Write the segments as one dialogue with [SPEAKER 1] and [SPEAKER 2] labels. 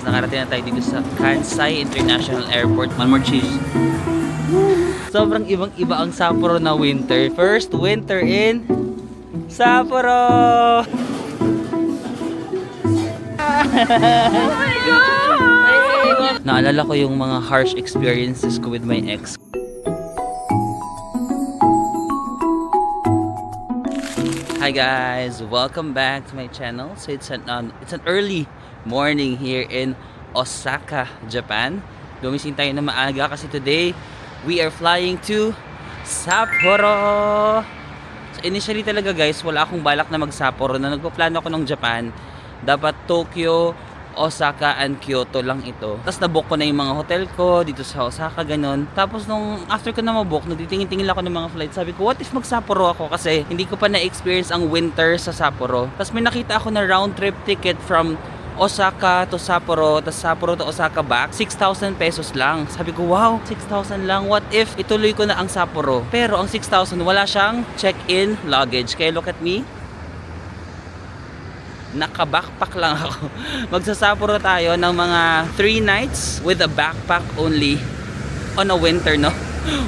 [SPEAKER 1] Nakarating na tayo dito sa Kansai International Airport. One more cheese. Sobrang ibang-iba ang Sapporo na winter. First winter in Sapporo!
[SPEAKER 2] Oh my God!
[SPEAKER 1] Naalala ko yung mga harsh experiences ko with my ex. Hi guys! Welcome back to my channel. So it's an early morning here in Osaka, Japan. Gumising tayo na maaga kasi today we are flying to Sapporo. So initially talaga guys, wala akong balak na mag-Sapporo. Na nagpo-plano ako ng Japan, dapat Tokyo, Osaka, and Kyoto lang ito. Tapos nabook ko na yung mga hotel ko dito sa Osaka, ganun. Tapos nung after ko na mabook, nagtitingin-tingin ako ng mga flight. Sabi ko, what if mag-Sapporo ako? Kasi hindi ko pa na-experience ang winter sa Sapporo. Tapos may nakita ako na round trip ticket from Osaka to Sapporo, tapos Sapporo to Osaka back, 6,000 pesos lang. Sabi ko, wow, 6,000 lang. What if ituloy ko na ang Sapporo? Pero ang 6,000, wala siyang check-in luggage. Kaya look at me. Naka-backpack lang ako. Magsa-Sapporo tayo ng mga 3 nights with a backpack only on a winter, no?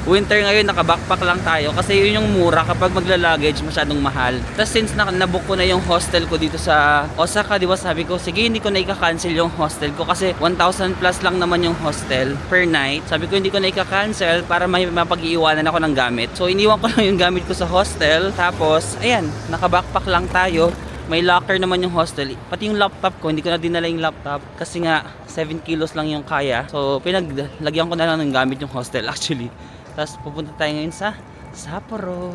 [SPEAKER 1] Winter ngayon, naka-backpack lang tayo kasi yun yung mura kapag magla-luggage, masyadong mahal. Tapos since nabook ko na yung hostel ko dito sa Osaka, di ba sabi ko, sige, hindi ko na ika-cancel yung hostel ko kasi 1,000 plus lang naman yung hostel per night. Sabi ko, hindi ko na ika-cancel para may mapag-iiwanan ako ng gamit. So, iniwan ko lang yung gamit ko sa hostel. Tapos, ayan, naka-backpack lang tayo. May locker naman yung hostel. Pati yung laptop ko, hindi ko na dinala yung laptop kasi nga 7 kilos lang yung kaya. So pinaglagyan ko na lang ng gamit yung hostel actually. Tapos pupunta tayo ngayon sa Sapporo.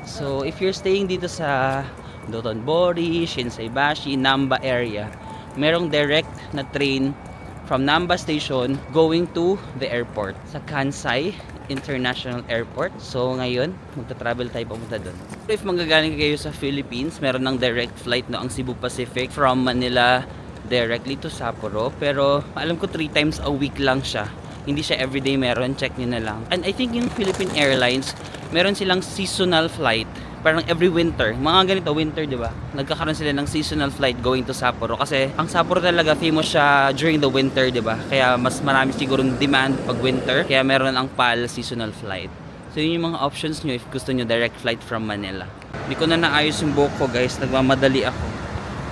[SPEAKER 1] So if you're staying dito sa Dotonbori, Shinsaibashi, Namba area, merong direct na train from Namba Station going to the airport sa Kansai International Airport. So ngayon, magta-travel tayo papunta doon. If manggagaling kayo sa Philippines, meron ng direct flight no ang Cebu Pacific from Manila directly to Sapporo. Pero alam ko 3 times a week lang siya. Hindi siya everyday meron, check niyo na lang. And I think yung Philippine Airlines, meron silang seasonal flight. Parang every winter, mga ganito winter, di ba? Nagkakaroon sila ng seasonal flight going to Sapporo kasi ang Sapporo talaga famous siya during the winter, di ba? Kaya mas marami sigurong demand pag winter, kaya meron ang PAL seasonal flight. So yun yung mga options nyo if gusto nyo direct flight from Manila. Hindi ko na naayos yung buhok ko guys, nagmamadali ako.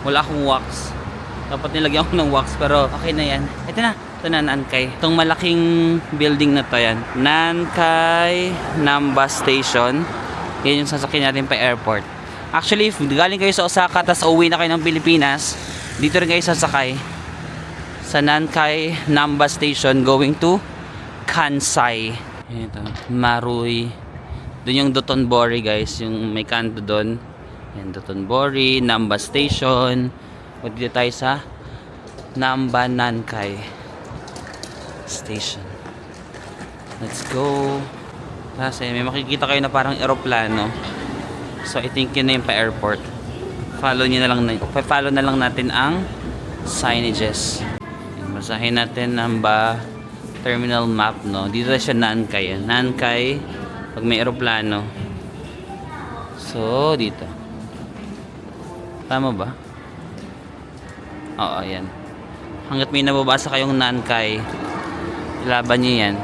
[SPEAKER 1] Wala akong wax. Dapat nilagyan ko ng wax pero okay na yan. Ito na Nankai. Itong malaking building na to yan. Nankai Namba Station. Yan yung sasakyan natin pa airport. Actually, if galing kayo sa Osaka tapos uwi na kayo ng Pilipinas, dito rin kayo sasakay sa Nankai Namba Station going to Kansai. Ito, Marui. Doon yung Dotonbori guys, yung may kanto doon. Yan, Dotonbori, Namba Station. Dito tayo sa Namba Nankai Station. Let's go. Kasi may makikita kayo na parang eroplano. So I think yun na yung pa-airport. Follow na lang natin ang signages. Basahin natin ang terminal map, no. Dito na siya Nankai. Nankai pag may eroplano. So dito. Tama ba? Oo, yan. Hanggat may nababasa kayong Nankai, ilaban niyo yan.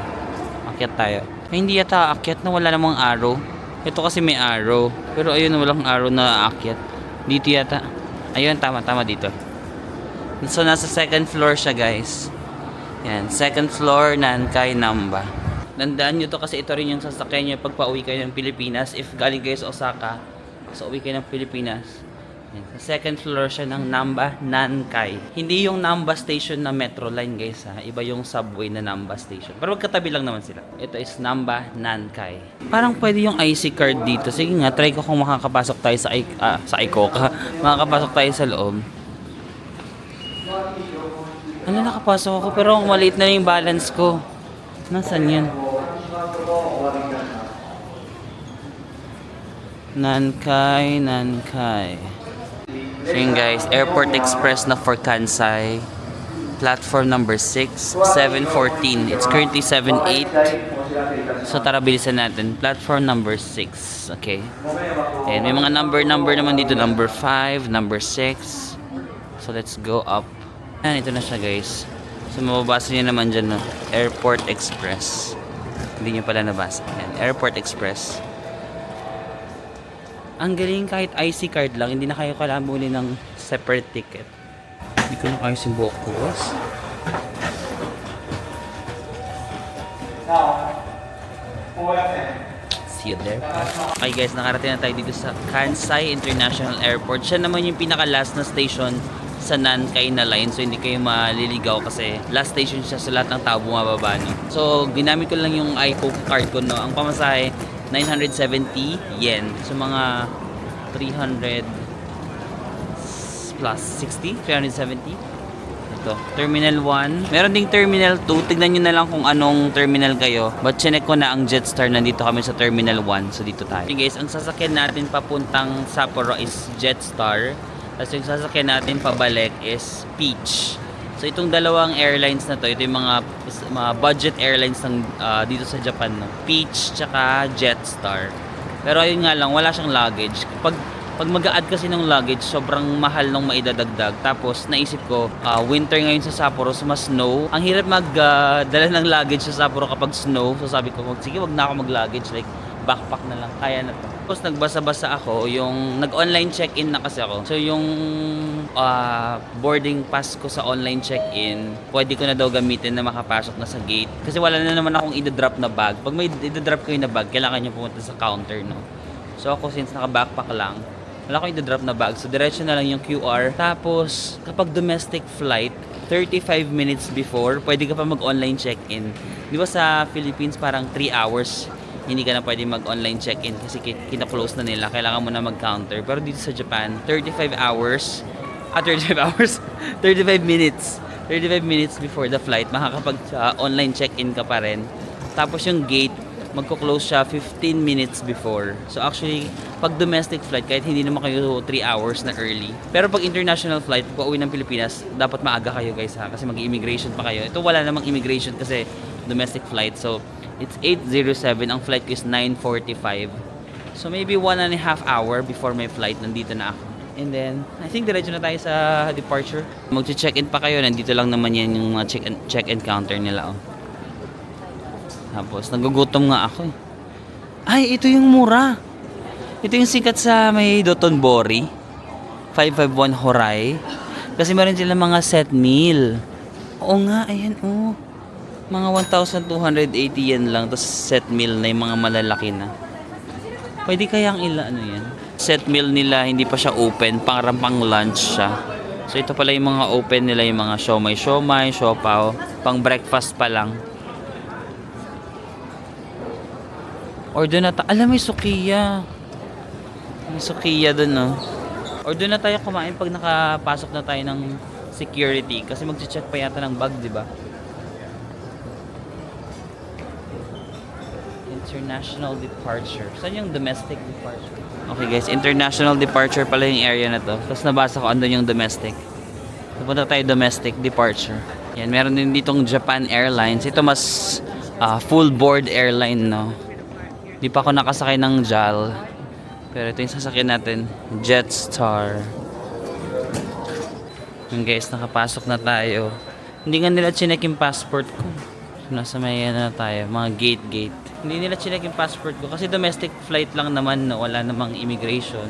[SPEAKER 1] Akyat tayo. Ay, hindi yata aakyat na wala namang arrow. Ito kasi may arrow. Pero ayun, walang arrow na aakyat. Dito yata. Ayun, tama dito. So, nasa second floor siya, guys. Yan, second floor, Nankai Namba. Tandaan nyo to kasi ito rin yung sasakyan nyo pag pauwi kayo ng Pilipinas. If galing kayo sa Osaka, so uwi kayo ng Pilipinas. Yan, sa second floor siya ng Namba Nankai. Hindi yung Namba Station na metro line guys ha. Iba yung subway na Namba Station. Pero magkatabi lang naman sila. Ito is Namba Nankai. Parang pwede yung IC card dito. Sige nga, try ko kung makakapasok tayo sa ICOCA. Makakapasok tayo sa loob. Ano, nakapasok ako pero maliit na yung balance ko. Nasaan yan? Nankai. So yun guys, Airport Express na for Kansai. Platform number 6, 7:14. It's currently 7:08. So tara bilisan natin. Platform number 6. Okay. And may mga number naman dito. Number 5, number 6. So let's go up. Ayan, ito na siya guys. So mababasa nyo naman dyan, no? Airport Express. Hindi nyo pala nabasa. Ayan, Airport Express. Ang galing, kahit IC card lang, hindi na kayo kailangan bumili ng separate ticket. Hindi ko na ayos yung buhok ko, guys. See you there. Okay guys, nakarating na tayo dito sa Kansai International Airport. Siya naman yung pinaka-last na station sa Nankai na line. So hindi kayo maliligaw kasi last station siya sa lahat ng tao bumababa, no? So ginamit ko lang yung iPhone card ko, no? Ang pamasahe 970 yen. So mga 300 plus 60, 370. Ito, Terminal 1. Meron ding Terminal 2. Tignan nyo na lang kung anong terminal kayo. But chinek ko na ang Jetstar. Nandito kami sa Terminal 1. So dito tayo. Okay guys, ang sasakyan natin papuntang Sapporo is Jetstar. Tapos yung sasakyan natin pabalik is Peach. So itong dalawang airlines na to, ito yung mga budget airlines ng, dito sa Japan. No? Peach tsaka Jetstar. Pero ayun nga lang, wala siyang luggage. Pag mag-a-add kasi ng luggage, sobrang mahal nung maidadagdag. Tapos naisip ko, winter ngayon sa Sapporo, so mas snow. Ang hirap magdala ng luggage sa Sapporo kapag snow. So sabi ko, sige, wag na ako mag-luggage. Like, backpack na lang. Kaya na to. Tapos nagbasa-basa ako, yung nag-online check-in na kasi ako. So yung boarding pass ko sa online check-in, pwede ko na daw gamitin na makapasok na sa gate. Kasi wala na naman akong i-drop na bag. Pag may i-drop kayo na bag, kailangan nyo pumunta sa counter, no? So ako, since naka-backpack lang, wala akong i-drop na bag. So, diretso na lang yung QR. Tapos, kapag domestic flight, 35 minutes before, pwede ka pa mag-online check-in. Di ba sa Philippines, parang 3 hours, hindi ka na pwede mag-online check-in kasi kina-close na nila. Kailangan mo na mag-counter. Pero dito sa Japan, 35 hours, 35 hours, 35 minutes. 35 minutes before the flight, makakapag-online check-in ka pa rin. Tapos yung gate, magko-close siya 15 minutes before. So actually, pag domestic flight, kahit hindi naman kayo 3 hours na early. Pero pag international flight, pauwi ng Pilipinas, dapat maaga kayo guys ha, kasi mag-immigration pa kayo. Ito wala namang immigration kasi domestic flight. So it's 8:07, ang flight ko is 9:45. So maybe 1.5 hour before my flight, nandito na ako. And then, I think diretso na tayo sa departure. Mag-check-in pa kayo, nandito lang naman yan yung mga check-in counter nila. Oh. Tapos, nagugutom nga ako eh. Ay, ito yung mura. Ito yung sikat sa may Dotonbori. 551 Horai. Kasi meron sila mga set meal. Oo nga, ayan oh. Mga 1,280 yen lang. Tapos set meal na yung mga malalaki na. Pwede kayang ano yan? Set meal nila, hindi pa siya open. Pang lunch siya. So ito pala yung mga open nila, yung mga siomai, siopaw. Pang breakfast pa lang. Order na tayo. Alam, may sukiya. May sukiya dun, no? Order na tayo kumain pag nakapasok na tayo ng security. Kasi mag-check pa yata ng bag, di ba? International departure. Saan yung domestic departure? Okay guys, international departure pala yung area na to. Tapos nabasa ko andun yung domestic. Pupunta tayo domestic departure. Yan, meron din ditong Japan Airlines. Ito mas full board airline, no? Di pa ako nakasakay ng JAL. Pero ito yung sasakyan natin. Jetstar. Yung guys, nakapasok na tayo. Hindi nga nila chinek yung passport ko. Nasa may na tayo. Mga gate. Hindi nila chinek yung passport ko. Kasi domestic flight lang naman. No? Wala namang immigration.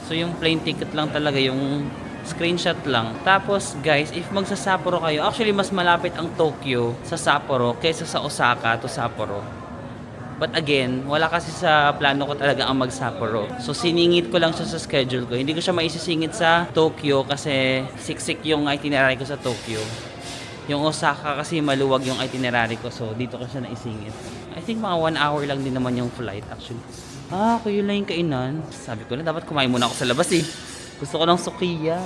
[SPEAKER 1] So yung plane ticket lang talaga. Yung screenshot lang. Tapos guys, if magsa Sapporo kayo, actually mas malapit ang Tokyo sa Sapporo kaysa sa Osaka to Sapporo. But again, wala kasi sa plano ko talaga ang mag-Sapporo. So siningit ko lang siya sa schedule ko. Hindi ko siya maisisingit sa Tokyo kasi siksik yung itinerary ko sa Tokyo. Yung Osaka kasi maluwag yung itinerary ko. So dito ko siya naisingit. I think mga 1 hour lang din naman yung flight actually. Okay, yun lang yung kainan. Sabi ko na dapat kumain muna ako sa labas eh. Gusto ko ng sukiya.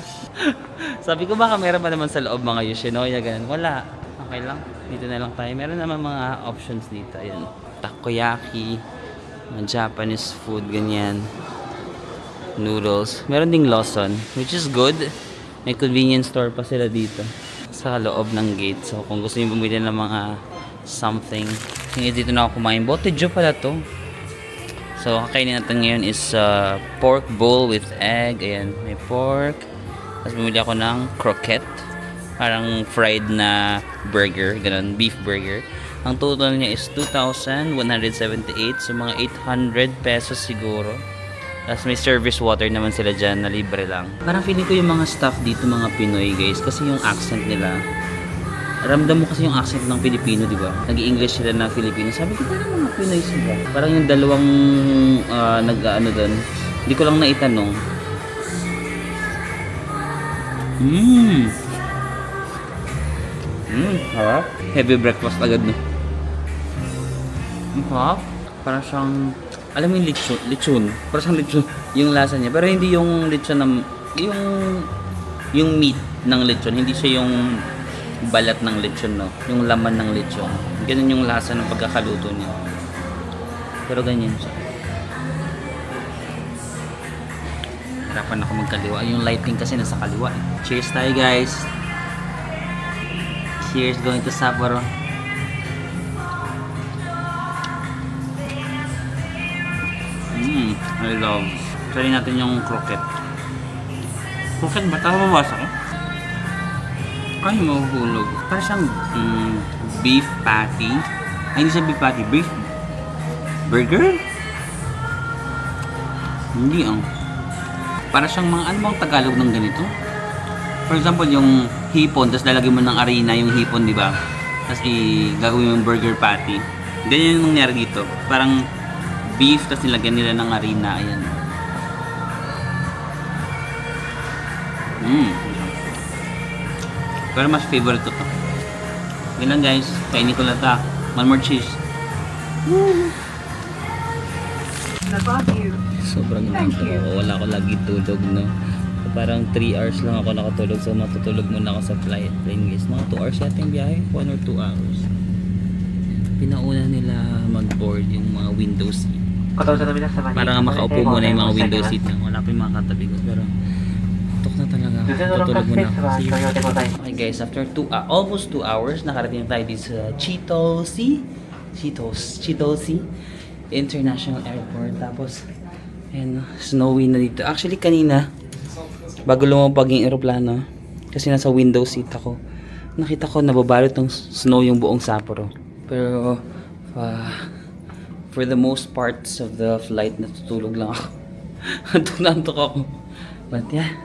[SPEAKER 1] Sabi ko baka meron pa naman sa loob mga Yoshinoya ganun. Wala. Okay lang. Dito na lang tayo. Meron naman mga options dito. Ayan. Takoyaki, Japanese food, ganyan. Noodles. Meron ding Lawson, which is good. May convenience store pa sila dito sa loob ng gate. So, kung gusto niyo bumili ng mga something, dito na ako kumain. Botejo pala to. So, kakainin natin ngayon is pork bowl with egg. Ayan, may pork. Tapos bumili ako ng croquette. Parang fried na burger, ganun, beef burger. Ang total niya is 2,178. So, mga 800 pesos siguro. Tapos may service water naman sila dyan na libre lang. Parang feeling ko yung mga staff dito, mga Pinoy guys, kasi yung accent nila, ramdam mo kasi yung accent ng Pilipino, di ba? Nag-i-English sila na Filipino. Sabi ko, parang mga Pinoy sila. Parang yung dalawang nag-ano doon. Hindi ko lang naitanong. Harap. Heavy breakfast agad, no? Harap. Parang siyang, alam mo yung lechon. Parang siyang lechon. Yung lasa niya. Pero hindi yung lechon na, yung meat ng lechon. Hindi siya yung balat ng lechon, no? Yung laman ng lechon. Ganun yung lasa ng pagkakaluto niya. Pero ganyan siya. Harapan ako magkaliwa. Yung lighting kasi nasa kaliwa. Cheers tayo, guys. Cheers, going to Sapporo. I love. Try natin yung croquette. Croquette ba? Tama mabasa ko? Ay, mahuhulog. Parang siyang beef patty. Ay, hindi siya beef patty. Beef burger? Hindi para siyang mga, ano bang Tagalog ng ganito? For example, yung hipon, tapos lalagyan mo ng arena yung hipon, di ba? Tapos gagawin mo yung burger patty. Ganyan yung nangyari dito. Parang beef, tapos nilagyan nila ng arena. Ayan. Pero mas favorite ko to. Ganun guys, kainin ko lang ta. One more cheese. Sobrang nandito ko. Wala ko lagi tulog, no? So, parang 3 hours lang ako nakatulog. So matutulog muna ako sa plane guys. Mga 2 hours yata yung biyahe. 1 or 2 hours. Pinauna nila mag-board yung mga window seat. Para nga makaupo muna yung mga window seat. Wala pa yung mga katabi ko. Pero tok na talaga. Tutulog muna ako. Okay guys, after almost 2 hours, nakarating tayo dito sa Chitose International Airport. Tapos, ayan, snowy na dito. Actually, kanina, bago lumabag yung aeroplano, kasi nasa window seat ako, nakita ko nababalot ng snow yung buong Sapporo. Pero, for the most parts of the flight, natutulog lang ako. Antok ako. But yeah,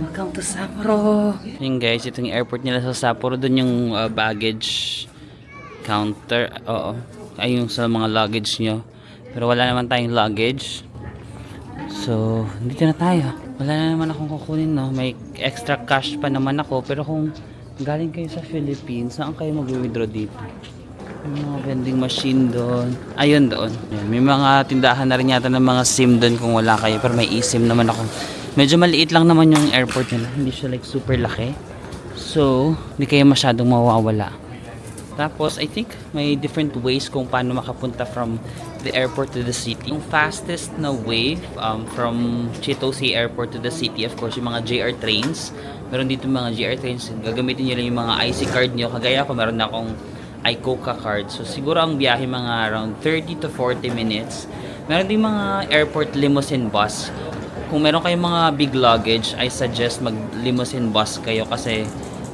[SPEAKER 1] welcome to Sapporo. Yung guys, ito yung airport nila sa Sapporo. Doon yung baggage counter. Oo. Ay yung sa mga luggage nyo. Pero wala naman tayong luggage. So, dito na tayo. Wala na naman akong kukunin, no? May extra cash pa naman ako. Pero kung galing kayo sa Philippines, saan kayo mag-withdraw dito? May mga vending machine doon. Ayun doon. Yan. May mga tindahan na rin yata ng mga SIM doon kung wala kayo. Pero may eSIM naman ako. Medyo maliit lang naman yung airport nila. Hindi siya like super laki. So, hindi kayo masyadong mawawala. Tapos, I think may different ways kung paano makapunta from the airport to the city. Yung fastest na way from Chitose Airport to the city, of course, yung mga JR trains. Meron dito mga JR trains. Gagamitin nyo lang yung mga IC card nyo. Kagaya ko, meron na akong iCoca card. So, siguro ang biyahe mga around 30 to 40 minutes. Meron din mga airport limousine bus. Kung meron kayong mga big luggage, I suggest mag-limousine bus kayo kasi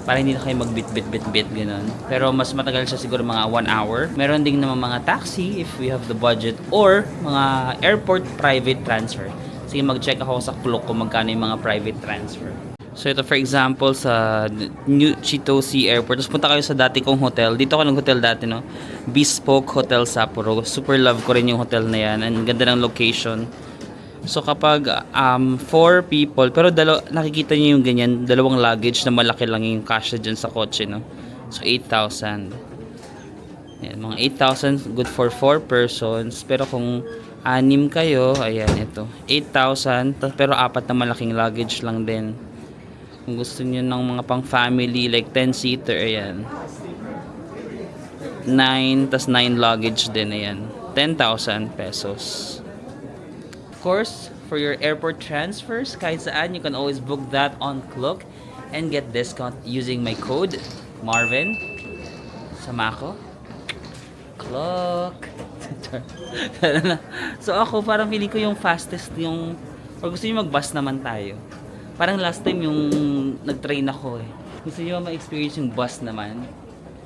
[SPEAKER 1] para hindi na kayo magbit-bit-bit-bit gano'n. Pero mas matagal siya siguro mga 1 hour. Meron din naman mga taxi if we have the budget or mga airport private transfer. Sige, mag-check ako sa Klook kung magkano yung mga private transfer. So ito for example sa New Chitose Airport. Tapos punta kayo sa dati kong hotel. Dito ako nag-hotel dati, no? Bespoke Hotel Sapporo. Super love ko rin yung hotel na yan. Ang ganda ng location. So kapag 4 people, pero nakikita niyo yung ganyan, dalawang luggage na malaki lang yung kasya dyan sa kotse, no? So 8,000. Yan, mga 8,000 good for 4 persons. Pero kung 6 kayo, ayan ito. 8,000 pero 4 na malaking luggage lang din. Kung gusto niyo ng mga pang family like 10-seater, ayan. 9 tas 9 luggage din, ayan. 10,000 pesos. Of course, for your airport transfers, kahit saan, you can always book that on Klook and get discount using my code, Marvin. Sama ko. Klook. So ako, parang feeling ko yung fastest yung, or gusto nyo mag-bus naman tayo. Parang last time yung nag-train ako gusto nyo ma-experience yung bus naman,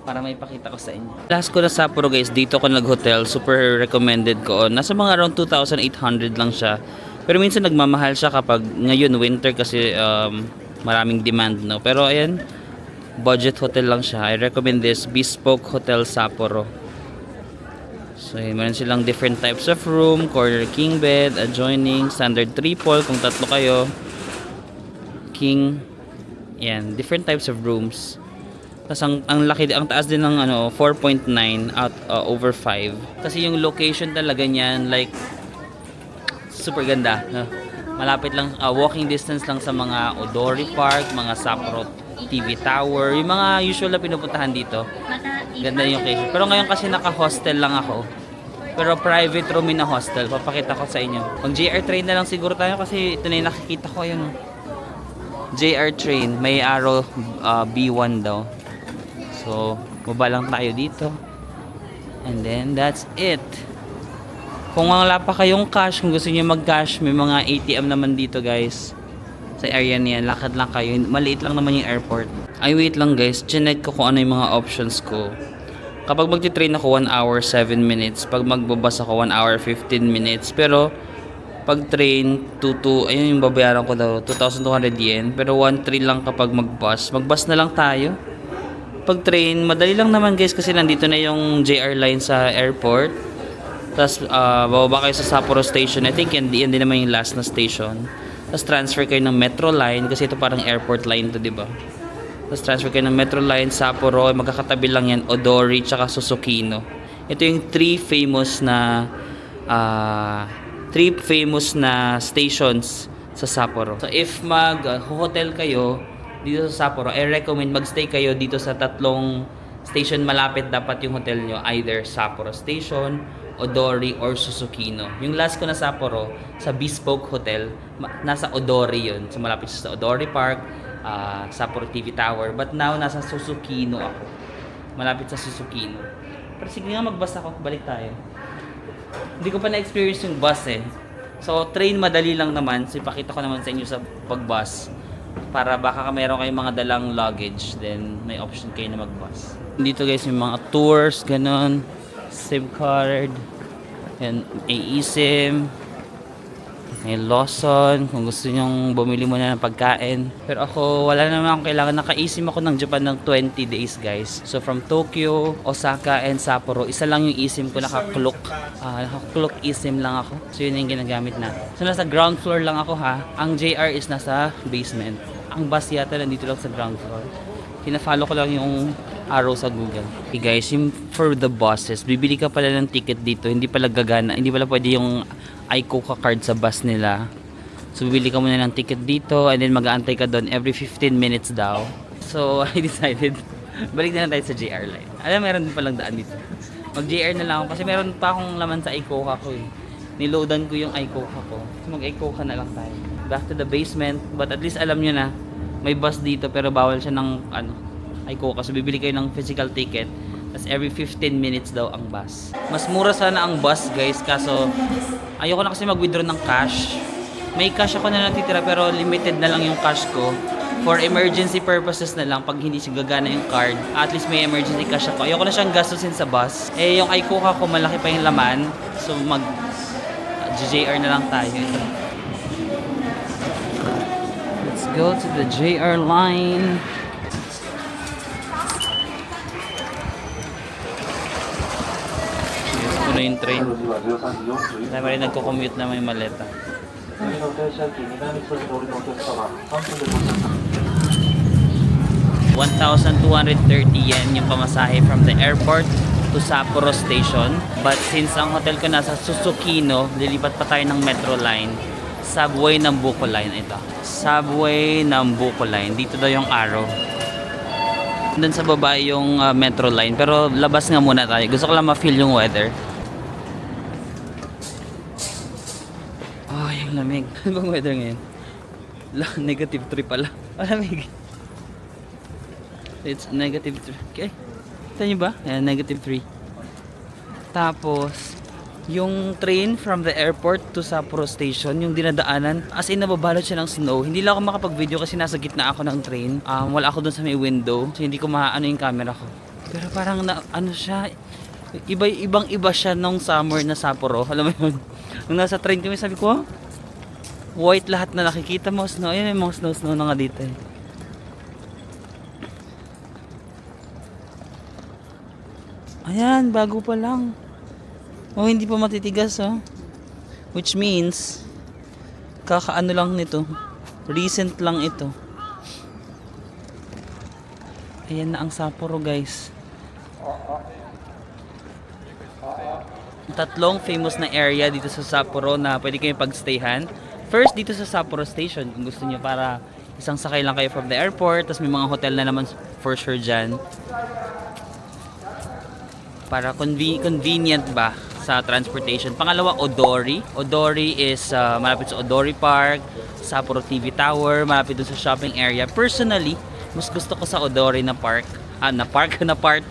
[SPEAKER 1] para may pakita ko sa inyo. Last ko na Sapporo guys, dito ako nag-hotel. Super recommended ko. Nasa mga around 2,800 lang siya. Pero minsan nagmamahal siya kapag ngayon winter kasi maraming demand, no. Pero ayan, budget hotel lang siya. I recommend this Bespoke Hotel Sapporo. So yun, meron silang different types of room, corner king bed, adjoining, standard triple kung tatlo kayo, king, yan, different types of rooms. Tapos ang laki, ang taas din ng 4.9 out over 5. Kasi yung location talaga niyan, like super ganda, no? Malapit lang, walking distance lang sa mga Odori Park, mga Sapporo TV Tower, yung mga usual na pinupuntahan dito. Ganda yung location. Pero ngayon kasi naka-hostel lang ako. Pero private room in a hostel. Papakita ko sa inyo. Mag JR train na lang siguro tayo kasi ito na yung nakikita ko yun. JR train, may arrow B1 daw. So, baba lang tayo dito. And then, that's it. Kung wala pa kayong cash, kung gusto niyo mag-cash, may mga ATM naman dito guys. Sa area niyan, lakad lang kayo. Maliit lang naman yung airport. Ay, wait lang guys. Chinek ko kung ano yung mga options ko. Kapag magti-train ako, 1 hour, 7 minutes. Pag magbabas ako, 1 hour, 15 minutes. Pero, pag train, ayun yung babayaran ko daw, 2,200 yen. Pero 1,300 lang kapag mag-bus. Mag-bus na lang tayo. Pag train, madali lang naman guys kasi nandito na yung JR line sa airport. Tapos bababa kayo sa Sapporo station. I think yan din naman yung last na station. Tapos transfer kayo ng metro line kasi ito parang airport line to, diba? Tapos transfer kayo ng metro line Sapporo, magkakatabi lang yan Odori tsaka Susukino. Ito yung three famous na stations sa Sapporo. So if mag-hotel kayo dito sa Sapporo, I recommend magstay kayo dito sa tatlong station malapit dapat yung hotel nyo. Either Sapporo Station, Odori, or Susukino. Yung last ko na Sapporo, sa Bespoke Hotel, nasa Odori yun. So malapit sa Odori Park, Sapporo TV Tower. But now, nasa Susukino ako. Malapit sa Susukino. Pero sige nga, mag-bus ako. Balik tayo. Hindi ko pa na-experience yung bus eh. So train madali lang naman. So ipakita ko naman sa inyo sa pag-bus. Para baka meron kayong mga dalang luggage, then may option kayo na mag-bus. Dito guys, yung mga tours, ganun, SIM card, and eSIM, may Lawson, kung gusto nyong bumili muna ng pagkain. Pero ako, wala naman akong kailangan. Naka-eSIM ako ng Japan ng 20 days guys. So from Tokyo, Osaka, and Sapporo, isa lang yung eSIM ko, naka-clock eSIM lang ako. So yun yung ginagamit na. So nasa ground floor lang ako ha. Ang JR is nasa basement. Ang bus yata nandito lang sa ground floor. Kina-follow ko lang yung arrow sa Google. Okay guys, yung for the buses, bibili ka pala ng ticket dito. Hindi pala gagana, hindi pala pwede yung iCoca card sa bus nila. So bibili ka muna ng ticket dito and then mag-aantay ka doon every 15 minutes daw. So I decided, balik na lang tayo sa JR line. Alam, meron din palang daan dito. Mag-JR na lang ako kasi meron pa akong laman sa iCoca ko eh. Niloadan ko yung iCoca ko. So mag-iCoca na lang tayo. Back to the basement, but at least alam nyo na, may bus dito pero bawal siya ng iCoca. So bibili kayo ng physical ticket. Tapos every 15 minutes daw ang bus. Mas mura sana ang bus guys, kaso ayoko na kasi mag-withdraw ng cash. May cash ako na natitira pero limited na lang yung cash ko. For emergency purposes na lang, pag hindi siya gagana yung card, at least may emergency cash ako. Ayoko na siyang gastusin sa bus. Eh yung iCoca ko malaki pa yung laman. So JR na lang tayo. Let's go to the JR line. Na yung train. Dahil rin nagko-commute na may maleta. 1,230 yen yung pamasahe from the airport to Sapporo Station. But since ang hotel ko nasa Susukino, lilipat pa tayo ng metro line. Subway ng Buko Line ito. Subway ng Buko Line. Dito daw yung arrow. Doon sa baba yung metro line. Pero labas nga muna tayo. Gusto ko lang ma-feel yung weather. Yung lamig. Ano bang weather ngayon? Negative 3 pala. Lamig. It's negative 3. Okay. Kita nyo ba? Ayan, negative 3. Tapos, Yung train from the airport to Sapporo Station, yung dinadaanan, as in nababalot siya ng snow. Hindi lang ako makapag-video kasi nasa gitna ako ng train. Wala ako dun sa may window, so hindi ko maano yung camera ko. Pero parang ano siya, ibang-iba siya nung summer na Sapporo. Alam mo yun? Nung nasa train kami, sabi ko, white lahat na nakikita mo, snow. Ayun, yung mga snow na nga dito eh. Ayan, bago pa lang. Oh, hindi pa matitigas oh. Which means kakaano lang nito. Recent lang ito. Ayan na ang Sapporo, guys. Tatlong famous na area dito sa Sapporo na pwede kayo pagstayhan. First, dito sa Sapporo Station kung gusto niyo, para isang sakay lang kayo from the airport, tapos may mga hotel na naman for sure dyan. Para convenient ba sa transportation. Pangalawa, Odori. Odori is malapit sa Odori Park, Sapporo TV Tower, malapit dun sa shopping area. Personally, mas gusto ko sa Odori na park, na part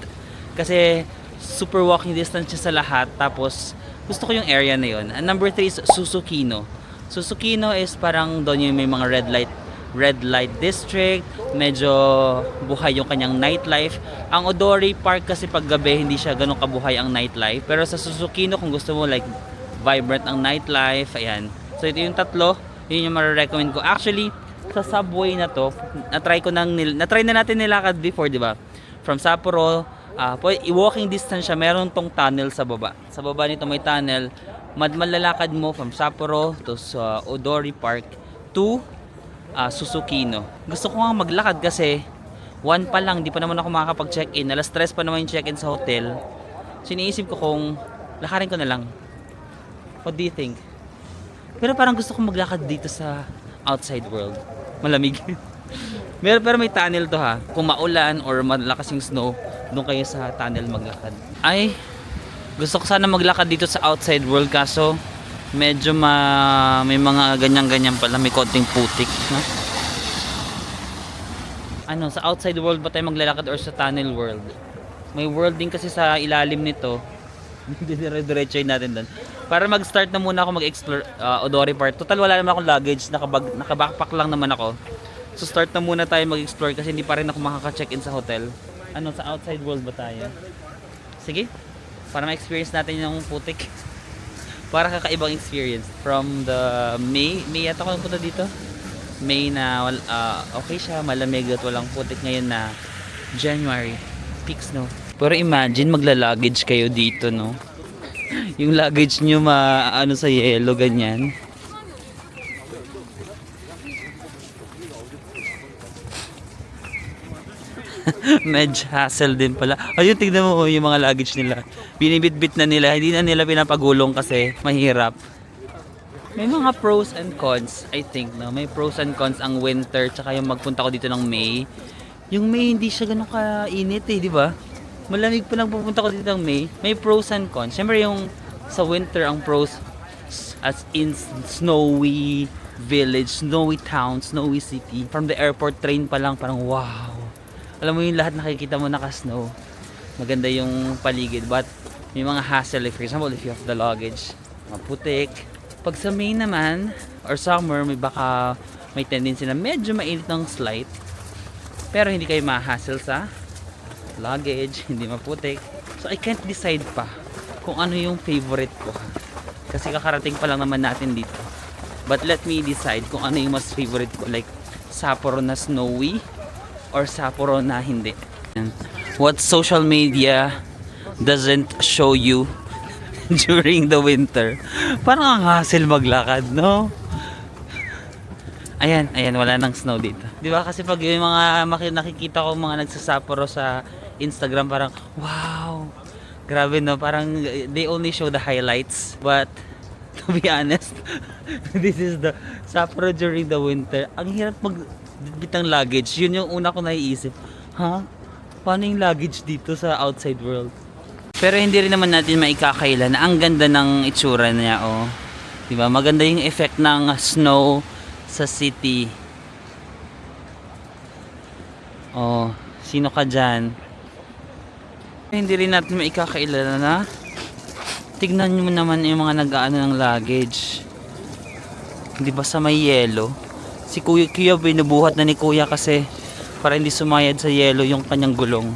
[SPEAKER 1] kasi super walking distance siya sa lahat. Tapos gusto ko yung area na yun. And number 3 is Susukino. Susukino is parang doon yung may mga red light district, medyo buhay yung kanyang nightlife. Ang Odori Park kasi pag gabi hindi siya ganun kabuhay ang nightlife, pero sa Susukino kung gusto mo like vibrant ang nightlife, ayan. So ito yung tatlo, yun yung marirecommend ko. Actually, sa subway na to, na-try na natin nilakad before, di ba? From Sapporo, i-walking distance siya, meron tong tunnel sa baba. Sa baba nito may tunnel, malalakad mo from Sapporo to Odori Park to Susukino. Gusto ko nga maglakad kasi 1 pa lang, di pa naman ako makakapag-check-in. Alas 3 pa naman yung check-in sa hotel. So iniisip ko kung lakarin ko na lang. What do you think? Pero parang gusto ko maglakad dito sa outside world. Malamig. Pero may tunnel to ha. Kung maulan or malakas yung snow, doon kayo sa tunnel maglakad. Ay, gusto ko sana maglakad dito sa outside world kaso medyo may mga ganyan-ganyan pala, may konting putik, no? Ano, sa outside world ba tayo maglalakad or sa tunnel world? May world din kasi sa ilalim nito. Dire-diretsoy natin doon. Para mag-start na muna ako mag-explore Odori Park. Total wala naman akong luggage, naka-backpack lang naman ako. So start na muna tayo mag-explore kasi hindi pa rin ako makaka-check-in sa hotel. Ano, sa outside world ba tayo? Sige, para ma-experience natin yung putik. Para kakaibang experience from the May yata ko punta dito. May na okay siya, malamig at walang putik. Ngayon na January, peak snow. Pero imagine magla-luggage kayo dito, no? Yung luggage nyo ano sa yelo, ganyan. Medyo hassle din pala. Ayun, tignan mo yung mga luggage nila. Binibitbit na nila. Hindi na nila pinapagulong kasi mahirap. May mga pros and cons, I think, no? May pros and cons ang winter tsaka yung magpunta ko dito ng May. Yung May hindi siya ganun kainit eh, di ba? Malamig pa lang pupunta ko dito ng May. May pros and cons. Siyempre yung sa winter ang pros as in snowy village, snowy town, snowy city. From the airport train pa lang parang wow. Alam mo yung lahat nakikita mo naka-snow. Maganda yung paligid. But may mga hassle. For example, if you have the luggage, maputik. Pag sa May naman, or summer, may tendency na medyo mainit ng slight. Pero hindi kayo ma-hassle sa luggage, hindi maputik. So I can't decide pa kung ano yung favorite ko. Kasi kakarating pa lang naman natin dito. But let me decide kung ano yung mas favorite ko. Like Sapporo na snowy or Sapporo na hindi. What social media doesn't show you during the winter. Parang ang hassle maglakad, no? Ayan, wala nang snow dito. Di ba kasi pag yung mga nakikita ko mga nagsasapporo sa Instagram, parang wow, grabe no, parang they only show the highlights. But to be honest, this is the Sapporo during the winter. Ang hirap magbitbit ng luggage. Yun yung una ko naiisip. Ha? Paano yung luggage dito sa outside world? Pero hindi rin naman natin maikakaila na ang ganda ng itsura niya, oh. 'Di ba? Maganda yung effect ng snow sa city. Oh, sino ka diyan? Hindi rin natin maikakaila na Tignan nyo naman yung mga nag-aano ng luggage. Di ba sa may yelo? Si Kuya binubuhat na ni Kuya kasi para hindi sumayad sa yelo yung kanyang gulong.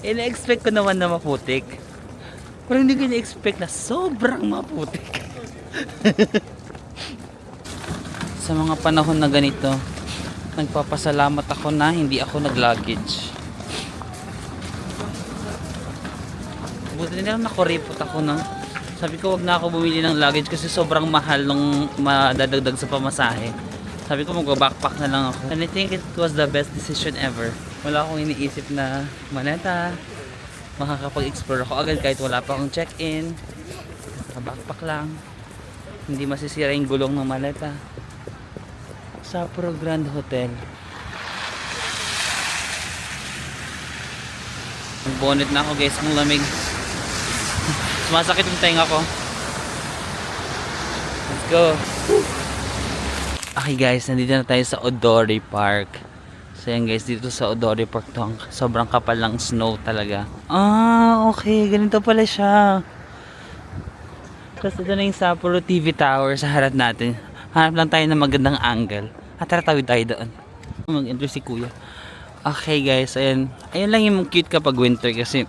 [SPEAKER 1] Ina-expect ko naman na maputik. Pero hindi ko ina-expect na sobrang maputik. Sa mga panahon na ganito, nagpapasalamat ako na hindi ako nag-luggage. Buti na lang nakuripot ako na. Sabi ko wag na ako bumili ng luggage kasi sobrang mahal nung madadagdag sa pamasahe. Sabi ko mag-backpack na lang ako. And I think it was the best decision ever. Wala akong iniisip na maleta. Makakapag-explore ako agad kahit wala pa akong check-in. Naka-backpack lang. Hindi masisira yung gulong ng maleta. Sapporo Grand Hotel. Bonnet na ako guys, ang lamig. Sumasakit yung tenga ko. Let's go. Okay guys, nandito na tayo sa Odori Park. So yan guys, dito sa Odori Park to, sobrang kapal ng snow talaga. Ah, okay, ganito pala siya. Tapos ito na yung Sapporo TV Tower sa harap natin. Hanap lang tayo ng magandang angle. At taratawid tayo doon. Mag-enter si Kuya. Okay guys, ayan. Ayan lang yung cute kapag winter kasi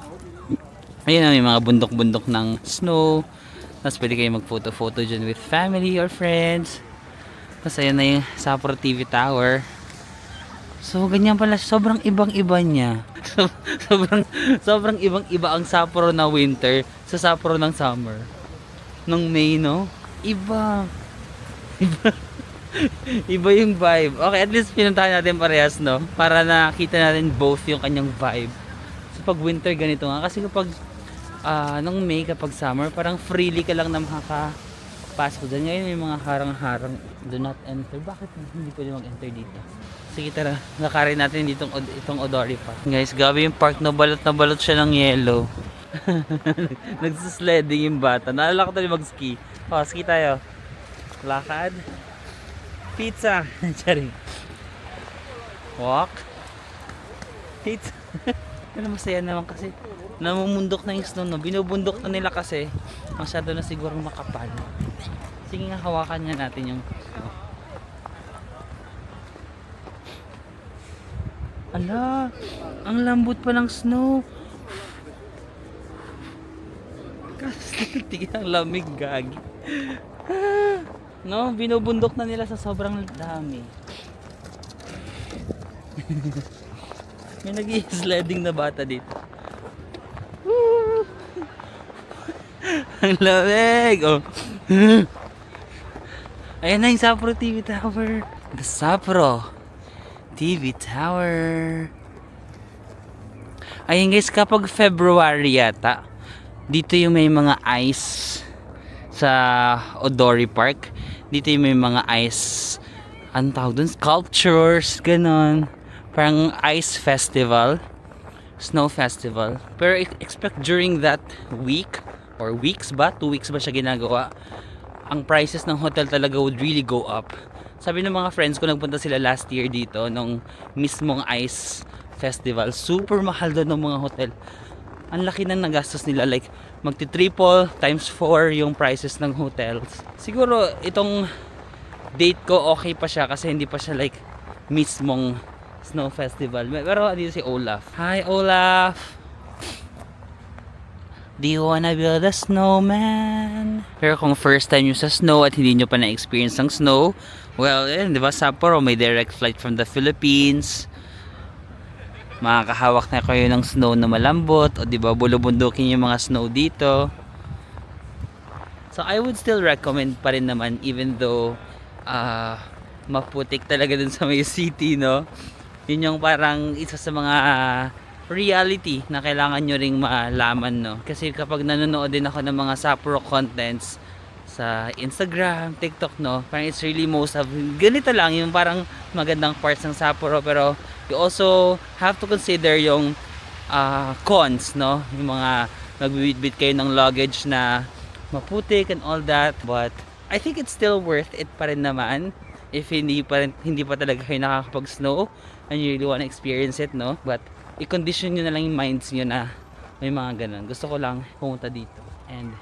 [SPEAKER 1] ayun na, may mga bundok-bundok ng snow. Tapos pwede kayo mag-photo-photo dyan with family or friends. Tapos ayan na yung Sapporo TV Tower. So ganyan pala, sobrang ibang-iba niya. sobrang ibang-iba ang Sapporo na winter sa Sapporo ng summer. Nung May, no? Iba. Iba yung vibe. Okay, at least pinuntahan natin parehas, no? Para nakita natin both yung kanyang vibe. So pag winter ganito nga. Kasi kapag nung May, kapag summer, parang freely ka lang na makakapasok dyan. Ngayon may mga harang-harang. Do not enter. Bakit hindi pwede mag-enter dito? Sige tara, lakarin natin itong Odori Park. Guys, gabi yung park na balot siya ng yellow. Nagsisledding yung bata. Naalala ko tayo mag-ski. Oh, ski tayo. Lakad. Pizza. Charing. Walk. Pizza. Pero masaya naman kasi namumundok na yung snow, no? Binubundok na nila kasi masyado na siguro makapal. Sige nga, hawakan nga natin yung snow. Ala, ang lambot pa ng snow. Kasi tingnan ang lamig, gagi. No, binubundok na nila sa sobrang dami. May nag-i-sledding na bata dito. Ang lamig! Oh. Ayan na yung Sapporo TV Tower. The Sapporo TV Tower. Ayan guys, kapag February yata, dito yung may mga ice sa Odori Park. Dito yung may mga ice, anong tawag dun? Sculptures, ganon. Parang ice festival, snow festival. Pero expect during that week or weeks ba? 2 weeks ba siya ginagawa? Ang prices ng hotel talaga would really go up. Sabi ng mga friends ko, nagpunta sila last year dito nung mismong ice festival. Super mahal doon ng mga hotel. Ang laki ng nagastos nila, like magti-triple times 4 yung prices ng hotels. Siguro itong date ko okay pa siya kasi hindi pa siya like mismong snow festival. Pero dito si Olaf. Hi Olaf! Do you wanna build a snowman? Pero kung first time nyo sa snow at hindi nyo pa na-experience ng snow, well, di ba Sapporo may direct flight from the Philippines. Makakahawak na kayo ng snow na malambot, o di ba bulubundukin yung mga snow dito. So I would still recommend pa rin naman, even though maputik talaga dun sa may city, no? Yun yung parang isa sa mga reality na kailangan nyo ring malaman, no? Kasi kapag nanonood din ako ng mga Sapporo contents sa Instagram, TikTok, no? Parang it's really most of ganito lang yung parang magandang parts ng Sapporo, pero you also have to consider yung cons, no? Yung mga magbibitbit kayo ng luggage na maputik and all that, but I think it's still worth it pa rin naman if hindi pa talaga kayo nakakapag-snow and you really wanna experience it, no? But i-condition nyo na lang yung minds nyo na may mga ganun. Gusto ko lang pumunta dito and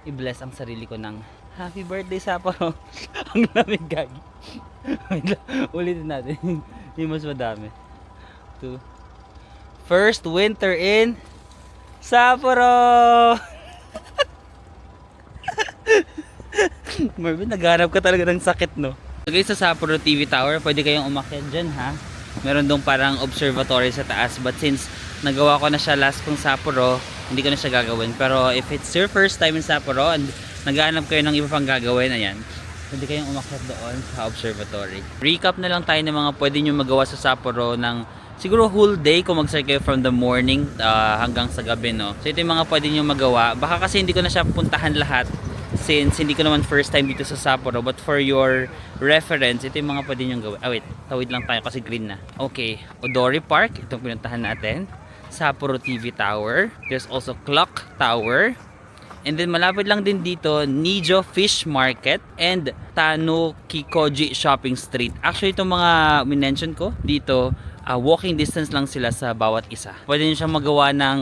[SPEAKER 1] i-bless ang sarili ko ng happy birthday Sapporo. Ang lamig gagi. Ulitin natin. Yung mas madami. First winter in Sapporo. Marvin, naghanap ka talaga ng sakit, no? So guys, sa Sapporo TV Tower, pwede kayong umakyat dyan, ha? Meron dong parang observatory sa taas. But since nagawa ko na siya last kong Sapporo, hindi ko na siya gagawin. Pero if it's your first time in Sapporo and naghahanap kayo ng iba pang gagawin, ayan, pwede kayong umakyat doon sa observatory. Recap na lang tayo ng mga pwede nyo magawa sa Sapporo ng siguro whole day kung mag-start kayo from the morning hanggang sa gabi, no? So ito yung mga pwede nyo magawa. Baka kasi hindi ko na siya puntahan lahat since hindi ko naman first time dito sa Sapporo, but for your reference, ito yung mga pwede nyo gawin. Wait, tawid lang tayo kasi green na. Okay, Odori Park, itong pinuntahan natin. Sapporo TV Tower. There's also Clock Tower. And then malapit lang din dito, Nijo Fish Market and Tano Kikoji Shopping Street. Actually, itong mga minention ko dito, walking distance lang sila sa bawat isa. Pwede nyo siyang magawa ng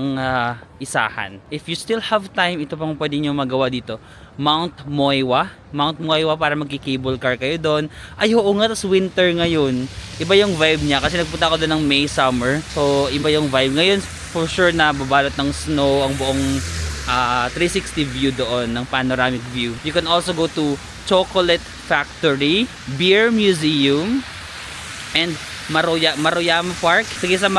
[SPEAKER 1] isahan. If you still have time, ito pang pwede nyo magawa dito. Mount Moiwa. Mount Moiwa para magki-cable car kayo doon. Ay, oo nga, tas winter ngayon. Iba yung vibe niya kasi nagpunta ako doon ng May, summer. So, iba yung vibe. Ngayon, for sure na babalot ng snow ang buong 360 view doon, ng panoramic view. You can also go to Chocolate Factory, Beer Museum, and Maruyama Park. Sige, sa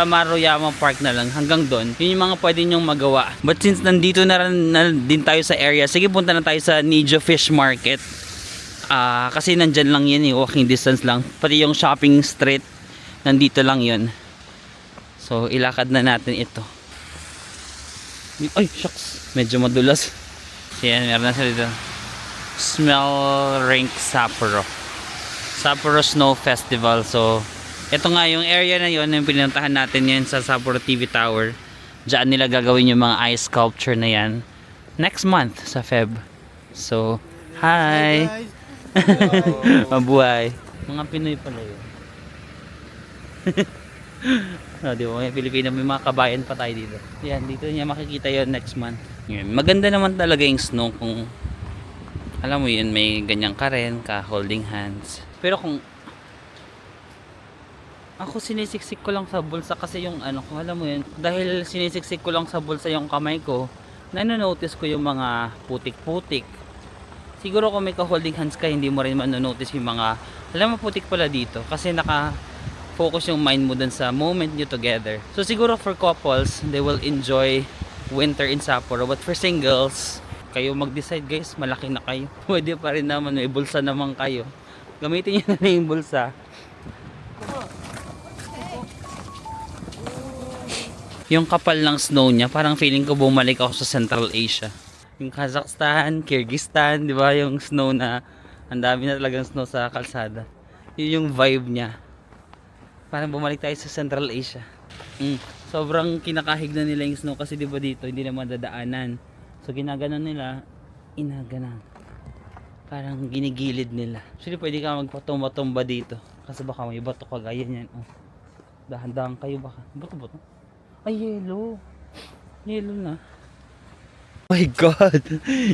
[SPEAKER 1] Maruyama Park na lang hanggang doon. Yun yung mga pwede nyong magawa. But since nandito na din tayo sa area, sige, punta na tayo sa Nijo Fish Market. Kasi nandyan lang yan, walking distance lang. Pati yung shopping street, nandito lang yun. So ilakad na natin ito. Ay, shucks, medyo madulas. Yan, meron na sila dito. Smell Rink Sapporo. Sapporo Snow Festival. So, ito nga yung area na yun, yung pinuntahan natin yan sa Sapporo TV Tower. Diyan nila gagawin yung mga ice sculpture na yan next month sa Feb. So, hi! Mabuhay! Mga Pinoy pala yun. Di ba, may Pilipino, may mga kabayan pa tayo dito. Yan, dito niya makikita yon next month. Yan. Maganda naman talaga yung snow kung alam mo yun, may ganyan ka rin, ka holding hands. Pero kung ako sinisiksik ko lang sa bulsa kasi yung ano ko, alam mo yun, dahil sinisiksik ko lang sa bulsa yung kamay ko, nanonotice ko yung mga putik-putik. Siguro kung may ka-holding hands ka, hindi mo rin manonotice yung mga, alam mo, putik pala dito kasi naka-focus yung mind mo dun sa moment nyo together. So siguro for couples, they will enjoy winter in Sapporo, but for singles, kayo mag-decide guys, malaki na kayo. Pwede pa rin naman, may bulsa naman kayo. Gamitin nyo na lang yung bulsa. Yung kapal ng snow niya, parang feeling ko bumalik ako sa Central Asia. Yung Kazakhstan, Kyrgyzstan, di ba? Yung snow na, ang dami na talagang snow sa kalsada. Yun yung vibe niya. Parang bumalik tayo sa Central Asia. Sobrang kinakahig na nila yung snow kasi di ba dito, hindi naman dadaanan. So ginaganon nila, inaganan. Parang ginigilid nila. Actually pwede ka magpatumba-tumba dito. Kasi baka may bato kagaya niyan. Oh. Dahan-dahan kayo baka. Bato-bato. Ay, yellow. Yellow na. Oh my God.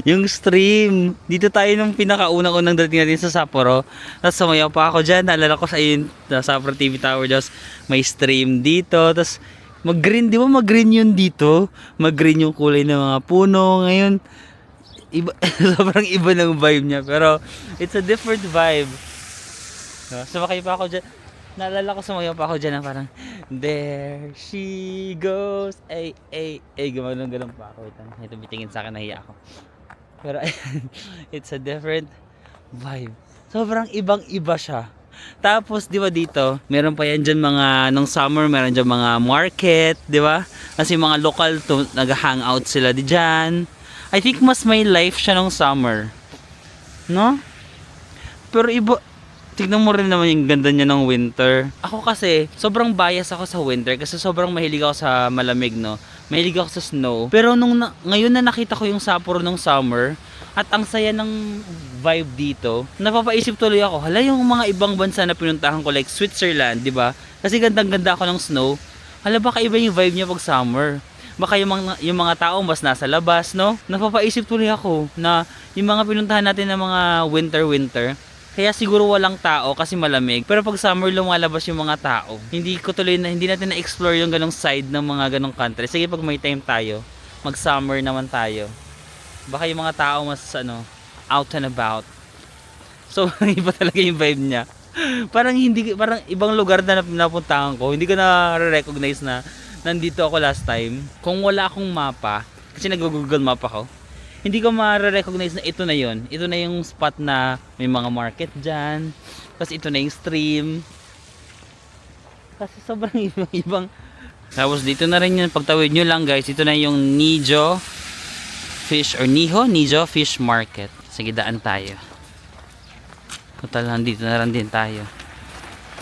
[SPEAKER 1] Yung stream. Dito tayo nung pinakaunang-unang dating natin sa Sapporo. Tapos sumayaw pa ako dyan. Naalala ko sa yun, sa Sapporo TV Tower. Just may stream dito. Tapos mag-green, di ba mag-green yun dito? Mag-green yung kulay ng mga puno. Ngayon, iba, sobrang iba ng vibe niya. Pero, it's a different vibe. Sumakay pa ako dyan. Naalala ko, sumayaw pa ako dyan na parang, there she goes. Ay, ay, ay. Gumanon-ganon pa ako. Ito, bitingin sa akin, nahiya ako. Pero, it's a different vibe. Sobrang ibang-iba siya. Tapos, di ba dito, meron pa yan dyan mga, nung summer, meron dyan mga market, di ba? Kasi mga local to, nag-hangout sila di dyan. I think mas may life siya nung summer. No? Pero iba, tignan mo rin naman yung ganda niya ng winter. Ako kasi, sobrang bias ako sa winter kasi sobrang mahilig ako sa malamig, no? Mahilig ako sa snow. Pero ngayon na nakita ko yung Sapporo nung summer, at ang saya ng vibe dito, napapaisip tuloy ako, hala yung mga ibang bansa na pinuntahan ko like Switzerland, di ba? Kasi gandang-ganda ako ng snow. Hala baka iba yung vibe niya pag summer. Baka yung mga tao mas nasa labas, no? Napapaisip tuloy ako na yung mga pinuntahan natin ng mga winter, kaya siguro walang tao kasi malamig. Pero pag summer lumalabas yung mga tao. Hindi natin na-explore yung ganong side ng mga ganong country. Sige pag may time tayo, mag-summer naman tayo. Baka yung mga tao mas out and about. So iba talaga yung vibe niya. Parang ibang lugar na napuntahan ko. Hindi ko na recognize na nandito ako last time. Kung wala akong mapa, kasi nag-Google map ako, hindi ko ma-recognize na ito na yon. Ito na yung spot na may mga market dyan. Tapos ito na yung stream. Kasi sobrang ibang. Tapos dito na rin yun. Pagtawid nyo lang guys, ito na yung Nijo Fish Market. Sige, daan tayo. Total, nandito na rin din tayo.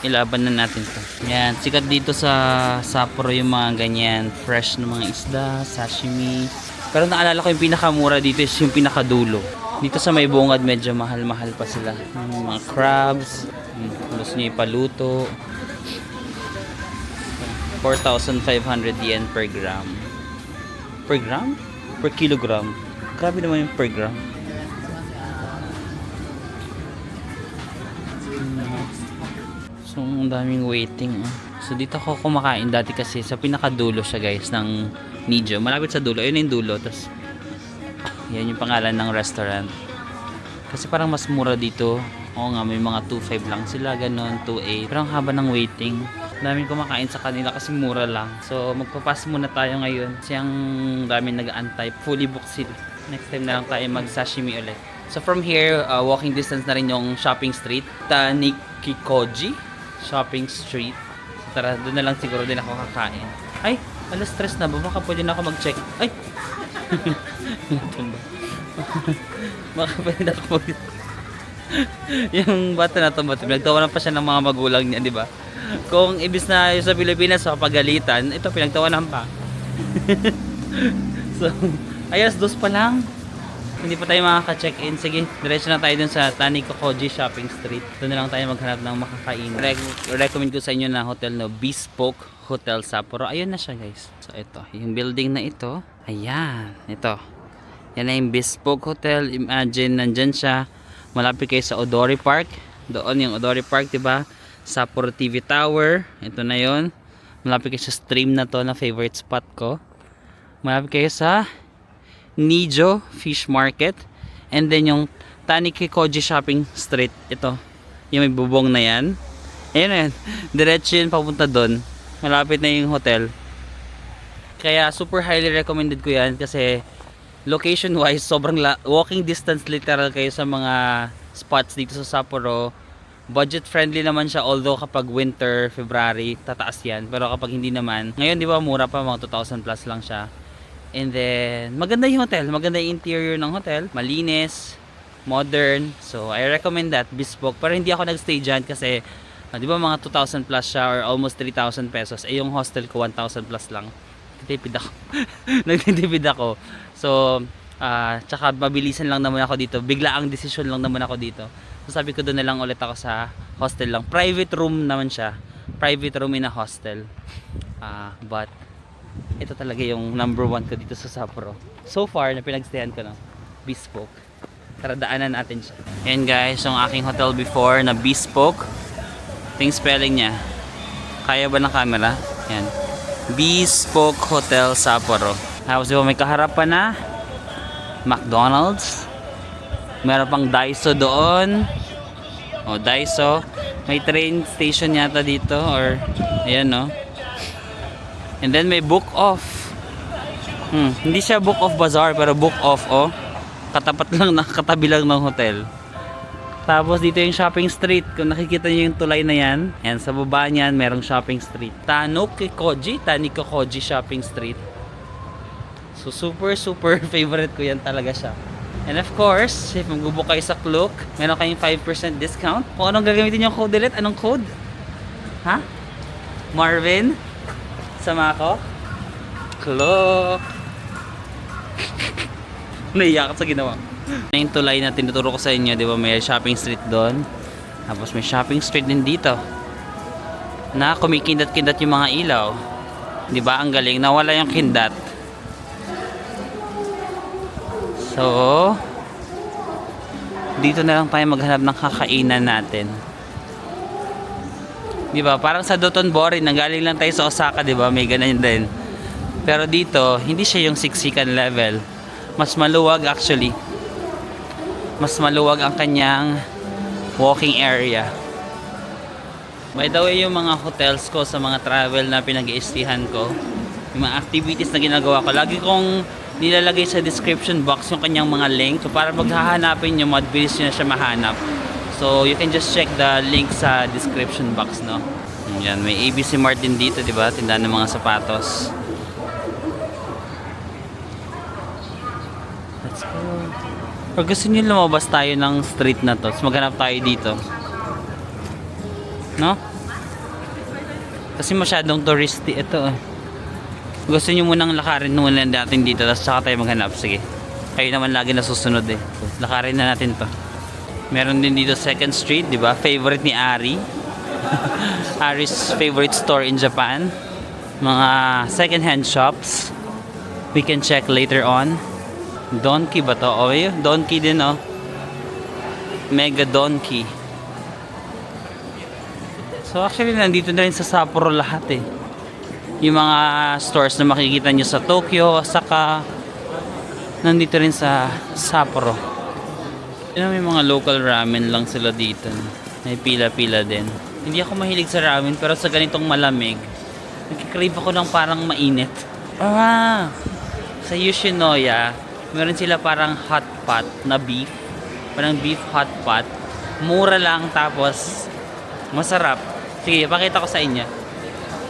[SPEAKER 1] Ilaban na natin to. Yan, sikat dito sa Sapporo yung mga ganyan. Fresh na mga isda, sashimi. Pero naalala ko yung pinakamura dito is yung pinakadulo. Dito sa may bungad medyo mahal-mahal pa sila. Yung mga crabs. Gusto nyo ipaluto. 4,500 yen per gram. Per gram? Per kilogram. Grabe naman yung per gram. So, ang daming waiting. So, dito ako kumakain dati kasi sa pinakadulo siya guys ng Nijo. Malapit sa dulo. Ayun yung dulo. Tapos, yan yung pangalan ng restaurant. Kasi parang mas mura dito. Oo nga, may mga 2.5 lang sila. Ganon, 2.8. Pero ang haba ng waiting. Daming kumakain sa kanila kasi mura lang. So, magpapas muna tayo ngayon. Kasi ang daming nag-aantay. Fully booked sila. Next time na lang tayo mag-sashimi ulit. So, from here, walking distance na rin yung shopping street. Tanikikoji Shopping Street. So, tara, doon na lang siguro din ako kakain. Ay, alas stress na ba? Baka pwede na ako mag-check. Ay! Baka pwede na ako mag yung bata na to, pinagtawanan pa siya ng mga magulang niya, di ba? Kung ibis na sa Pilipinas papagalitan, ito pinagtawanan pa. So, ayos, dos pa lang. Hindi pa tayo makaka-check-in. Sige, diretso na tayo dun sa Tanikikoji Shopping Street. Doon na lang tayo maghanap ng makakain. Recommend ko sa inyo na hotel no Bespoke Hotel Sapporo. Ayun na siya guys. So ito, yung building na ito. Ayan, ito. Yan na yung Bespoke Hotel. Imagine, nandyan siya. Malapit kayo sa Odori Park. Doon yung Odori Park, diba? Sapporo TV Tower. Ito na yon. Malapit kayo sa stream na to na favorite spot ko. Malapit kayo sa Nijo Fish Market. And then yung Tanikikoji Shopping Street. Ito. Yung may bubong na yan. Ayun na yan. Diretso yun papunta doon. Malapit na yung hotel. Kaya super highly recommended ko yan kasi location wise sobrang walking distance literal kayo sa mga spots dito sa Sapporo. Budget friendly naman siya, although kapag winter, February, tataas yan. Pero kapag hindi naman, ngayon di ba mura pa, mga 2,000 plus lang siya. And then maganda yung hotel, maganda yung interior ng hotel, malinis, modern. So I recommend that, Bespoke. Pero hindi ako nagstay dyan kasi di ba mga 2,000 plus siya or almost 3,000 pesos. Eh yung hostel ko 1,000 plus lang. Nagtitipid ako. Nagtitipid ako. So, tsaka mabilisan lang naman ako dito. Bigla ang desisyon lang naman ako dito. So, sabi ko doon na lang ulit ako sa hostel lang. Private room naman siya. Private room in a hostel. But, ito talaga yung number 1 ko dito sa Sapporo. So far, na pinagstayan ko na. Bespoke. Tara, daanan natin siya. Ayan guys, yung aking hotel before na Bespoke. Ito yung spelling niya. Kaya ba ng camera? Ayan. Bespoke Hotel Sapporo. Tapos diba may kaharap pa na McDonald's. Meron pang Daiso doon. O Daiso. May train station yata dito or ayan no. And then may Book Off. Hindi siya Book Off Bazaar pero Book Off katapat lang, katabi lang ng hotel. Tapos dito yung shopping street. Kung nakikita niyo yung tulay na yan, yan sa baba niyan merong shopping street. Tanikikoji Shopping Street. So super favorite ko yan talaga siya. And of course, if mag-book kayo sa Klook, meron kayong 5% discount. Kung anong gagamitin yung code ulit, anong code? Ha? Marvin? Sama ko? Look! Naiyak sa ginawa. Yung tulay na tinuturo ko sa inyo, di ba? May shopping street doon. Tapos may shopping street din dito. Na kumikindat-kindat yung mga ilaw. Di ba? Ang galing. Nawala yung kindat. So, dito na lang tayo maghanap ng kakainan natin. Di ba? Parang sa Dotonbori, nanggaling lang tayo sa Osaka, di ba? May ganun din. Pero dito, hindi siya yung siksikan level. Mas maluwag actually. Mas maluwag ang kanyang walking area. By the way, yung mga hotels ko sa mga travel na pinag-iistihan ko, yung mga activities na ginagawa ko, lagi kong nilalagay sa description box yung kanyang mga link. So para maghahanapin nyo, mabilis nyo na siya mahanap. So you can just check the link sa description box, no? Yan, may ABC Mart din dito, di ba? Tindahan ng mga sapatos. Let's go. Pag gusto nyo lumabas tayo ng street na to, maghanap tayo dito. No? Kasi masyadong touristy ito. Gusto nyo munang lakarin muna natin dito, tapos saka tayo maghanap. Sige. Kayo naman lagi nasusunod eh. Lakarin na natin to. Meron din dito 2nd Street, di ba? Favorite ni Ari. Ari's favorite store in Japan. Mga second-hand shops. We can check later on. Donkey ba to? Oh, yun. Donkey din, oh. Mega Donkey. So, actually, nandito na rin sa Sapporo lahat, eh. Yung mga stores na makikita nyo sa Tokyo, Osaka, nandito rin sa Sapporo. May mga local ramen lang sila dito. May pila-pila din. Hindi ako mahilig sa ramen, pero sa ganitong malamig, nagkikrave ako ng parang mainit. Sa Yoshinoya, meron sila parang hot pot na beef. Parang beef hot pot. Mura lang, tapos masarap. Sige, pakita ko sa inyo.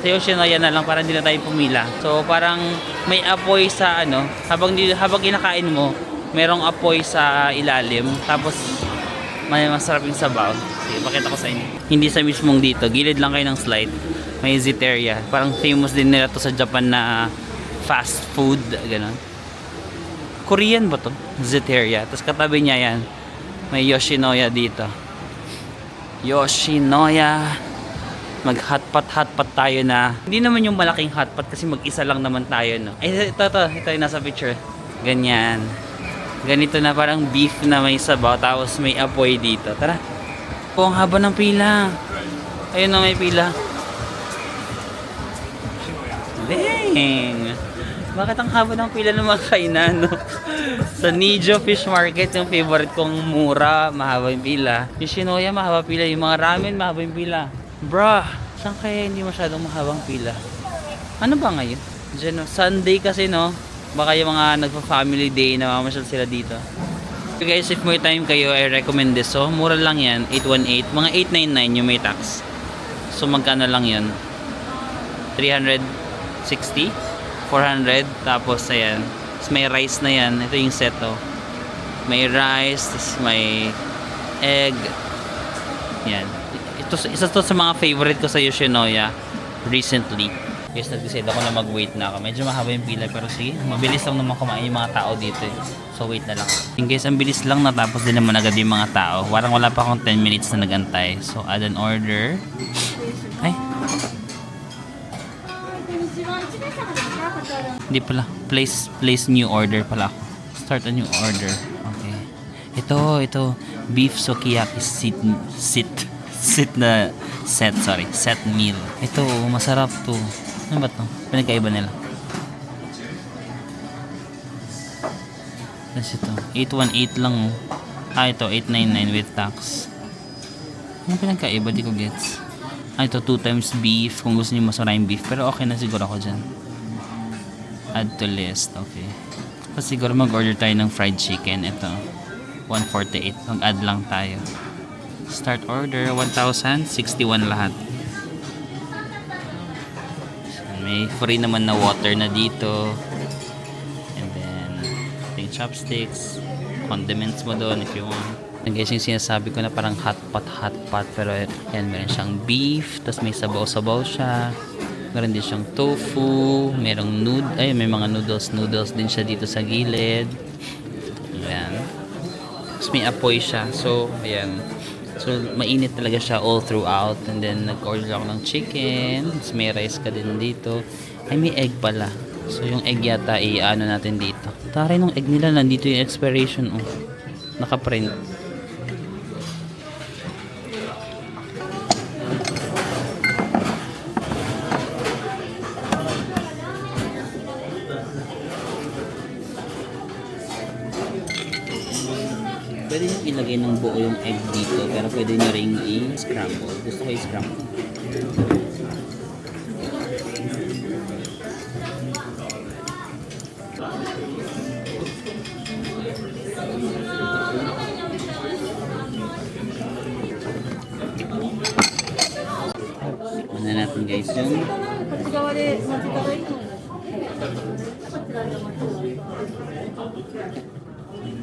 [SPEAKER 1] Sa Yoshinoya na lang, parang hindi na tayo pumila. So, parang may apoy sa ano, habang kinakain mo, merong apoy sa ilalim, tapos may masarap yung sabaw. Sige, pakita ko sa inyo. Hindi sa mismong dito, gilid lang kayo ng slide. May Ziteria. Parang famous din nila to sa Japan na fast food, gano'n. Korean ba to? Ziteria. Tapos katabi niya yan, may Yoshinoya dito. Yoshinoya. Mag hotpot tayo na. Hindi naman yung malaking hotpot kasi mag-isa lang naman tayo, no? Ito yung nasa picture. Ganyan. Ganito na parang beef na may sabaw, tapos may apoy dito. Tara. Po, ang haba ng pila. Ayun na, may pila. Dang! Bakit ang haba ng pila ng mga kainan, no? Sa Nijo Fish Market, yung favorite kong mura, mahaba yung pila. Yung Shinoya, mahaba pila. Yung mga ramen, mahaba yung pila. Bruh, saan kaya hindi masyadong mahabang pila? Ano ba ngayon? Diyan, no? Sunday kasi, no? Baka yung mga nagpa-family day na mamasyal sila dito. So guys, if may time kayo, I recommend this. So, mura lang yan. 818. Mga 899 yung may tax. So, magkano lang yan? 360? 400? Tapos, ayan. Tapos may rice na yan. Ito yung set, oh. May rice. Tapos may egg. Yan. Isa to sa mga favorite ko sa Yoshinoya recently. Guys, nag-decide ako na mag-wait na ako. Medyo mahaba yung pila, pero sige, mabilis lang naman kumain yung mga tao dito eh. So wait na lang. And guys, ang bilis lang, natapos din naman agad yung mga tao. Warang wala pa akong 10 minutes na nagantay. So add an order. Ay. Hindi pala. Place new order pala ako. Start a new order. Okay. Ito. Beef sukiyaki set meal. Ito, masarap to. Ano ba to? Pinagkaiba nila. That's ito. 818 lang. Ito, 899 with tax. Ano pinagkaiba? Di ko gets. Ito, 2 times beef. Kung gusto niyo mas maraming beef. Pero okay na siguro ako dyan. Add to list. Okay. Tapos siguro mag-order tayo ng fried chicken. Ito. 148. Mag-add lang tayo. Start order. 1,061 lahat. May free naman na water na dito. And then, yung chopsticks. Condiments mo doon if you want. And guys, yung sinasabi ko na parang hot pot. Pero yan, meron siyang beef. Tapos may sabaw-sabaw siya. Meron din siyang tofu, merong may mga noodles din siya dito sa gilid. Ayan. Tapos may apoy siya. So, ayan. So, mainit talaga siya all throughout. And then, nag-order ako ng chicken. Tapos may rice ka din dito. Ay, may egg pala. So, yung egg yata, i-ano natin dito. Taray ng egg nila, nandito yung expiration. Oh. Naka-print. Pwede nyo ilagay ng buo yung egg dito, pero pwede nyo ring i-scramble. Gusto ko i-scramble. Ano natin guys yung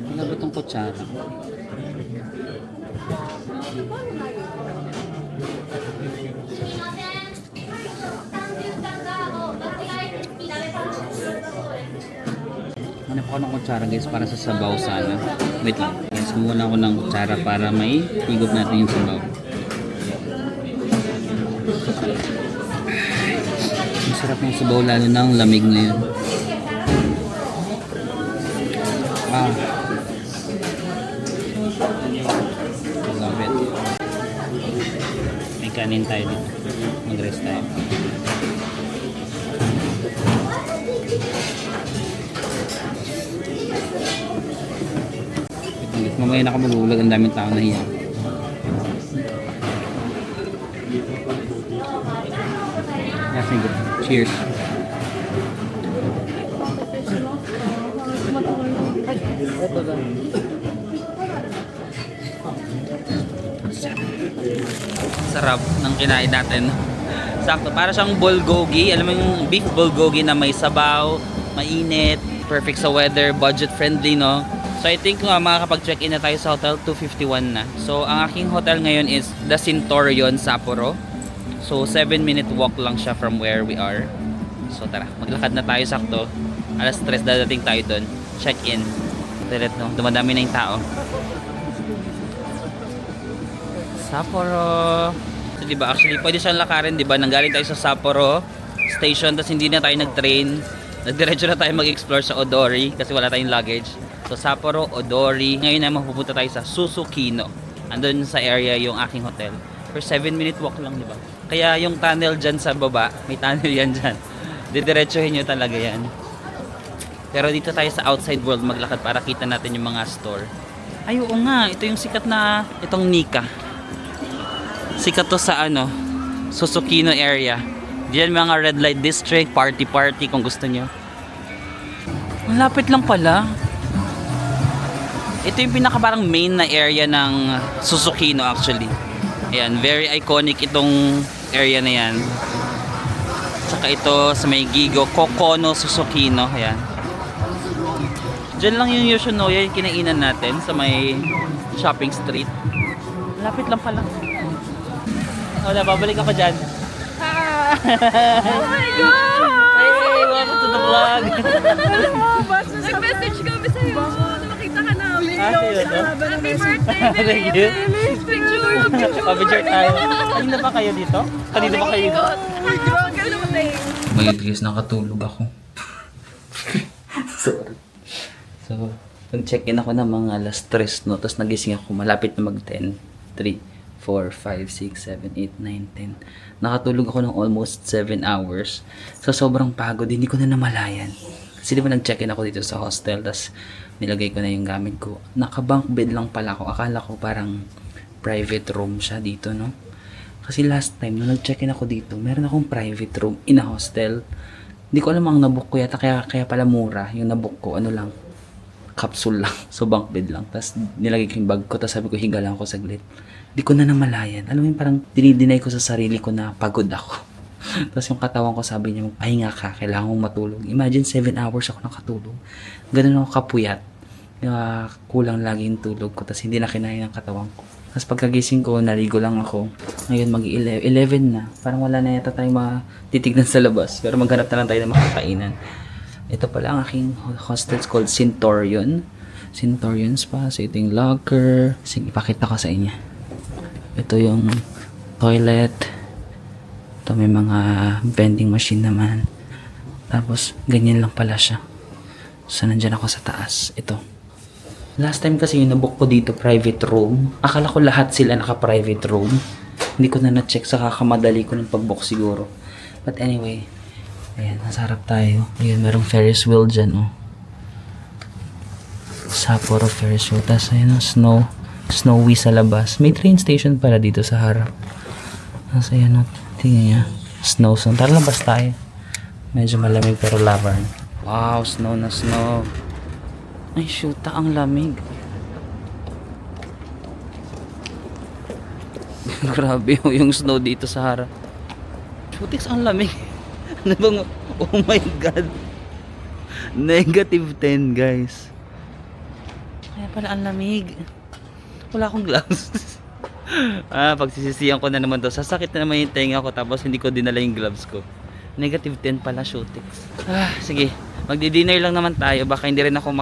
[SPEAKER 1] ano ba itong kutsara? Hanap ako ng kutsara guys para sa sabaw sana. Wait lang. Guys, muna ako ng kutsara para may higop natin yung sabaw. Masarap yung sabaw lalo ng lamig ngayon. Ah. Love it. May kanin tayo dito. Mag-rest tayo. Mamaya na ka magugulag, ang daming tao na hiya. That's good. Cheers. Sarap ng kinain natin. Sakto, para siyang bulgogi. Alam mo yung beef bulgogi na may sabaw, mainit, perfect sa weather, budget friendly, no? So I think makakapag-check-in na tayo sa hotel 251 na. So ang aking hotel ngayon is The Centurion, Sapporo. So 7-minute walk lang siya from where we are. So tara, maglakad na tayo sakto. Alas 3 dadating tayo doon. Check-in. Diret, no? Dumadami na yung tao. Sapporo. So, diba, actually, pwede siyang lakarin, diba? Nanggaling tayo sa Sapporo station, tapos hindi na tayo nag-train. Nagdiretso na tayo mag-explore sa Odori kasi wala tayong luggage. So, Sapporo, Odori. Ngayon na mapupunta tayo sa Susukino. Andun sa area yung aking hotel. For 7-minute walk lang, diba? Kaya yung tunnel dyan sa baba, may tunnel yan dyan. Didiretsuhin nyo talaga yan. Pero dito tayo sa outside world maglakad para kita natin yung mga store. Ay, oo nga. Ito yung sikat na, itong Nika. Sikat to sa Susukino area. Diyan mga red light district, party kung gusto nyo. Ang lapit lang pala. Ito yung pinaka parang main na area ng Susukino actually. Ayan, very iconic itong area na yan. Saka ito sa may Gigo, Kokono Susukino. Ayan. Diyan lang yung Yoshinoya yung kinainan natin sa may shopping street. Lapit lang pala. Wala, babalik ako dyan.
[SPEAKER 2] Oh my God!
[SPEAKER 1] Hey, welcome to the vlog.
[SPEAKER 2] Nag-message kami sa'yo. Nakita ka namin. Happy birthday,
[SPEAKER 1] Thank you.
[SPEAKER 2] Picture.
[SPEAKER 1] Pabidger tayo. Kanina ba kayo dito? Kanina ba kayo dito?
[SPEAKER 2] Grabe naman eh.
[SPEAKER 1] May guys, nakatulog ako. Sorry. So, nag-check-in ako ng mga alas 3, no? Tapos nagising ako, malapit na mag-10. 3, 4, 5, 6, 7, 8, 9, 10. Nakatulog ako ng almost 7 hours. So, sobrang pagod. Hindi ko na namalayan. Kasi di ba nag-check-in ako dito sa hostel, tapos nilagay ko na yung gamit ko. Naka-bunk bed lang pala ako. Akala ko parang private room siya dito, no? Kasi last time, nung nag-check-in ako dito, meron akong private room in a hostel. Hindi ko alam ang nabook ko yata, kaya pala mura. Yung nabook ko, ano lang, capsule lang. So, bunk bed lang. Tapos, nilagay ko yung bag ko, tapos sabi ko, higa lang ako saglit. Hindi ko na namalayan. Alam mo yung parang dinideny ko sa sarili ko na pagod ako. Tapos yung katawan ko sabi niya, magpahinga ka, kailangan mong matulog. Imagine 7 hours ako nakatulog. Ganun ako kapuyat. Kulang lagi yung tulog ko, tapos hindi na kinain ng katawan ko. Tapos pagkagising ko, naligo lang ako. Ngayon mag-11 na. Parang wala na yata tayong matitignan sa labas. Pero maghanap na lang tayo ng makakainan. Ito pala ang aking hostel called Centurion. Centurion Spa. So ito yung locker. Sige, ipakita ko sa inyo. Ito yung toilet. Ito may mga vending machine naman. Tapos ganyan lang pala siya. So nandyan ako sa taas. Ito. Last time kasi yung nabook ko dito, private room. Akala ko lahat sila naka-private room. Hindi ko na na-check sa kakamadali ko ng pag-book siguro. But anyway, ayan, nasa harap tayo. Ayan, merong Ferris wheel dyan, oh. Sapporo Ferris wheel. Tapos ayan, oh, snowy sa labas. May train station pala dito sa harap. Tapos ayan, oh, tingnan niya. Snow zone. Tara, labas tayo. Medyo malamig pero laban. Wow, snow na snow. Ay, shoota, ang lamig. Grabe yung snow dito sa harap. Shootiks, ang lamig. Ano bang, oh my god. -10, guys. Kaya pala ang lamig. Wala akong gloves. Pagsisisiyan ko na naman to. Sasakit na naman yung tenga ko tapos hindi ko dinala yung gloves ko. -10 pala, shootix. Sige. Magdi-dinner lang naman tayo. Baka hindi rin ako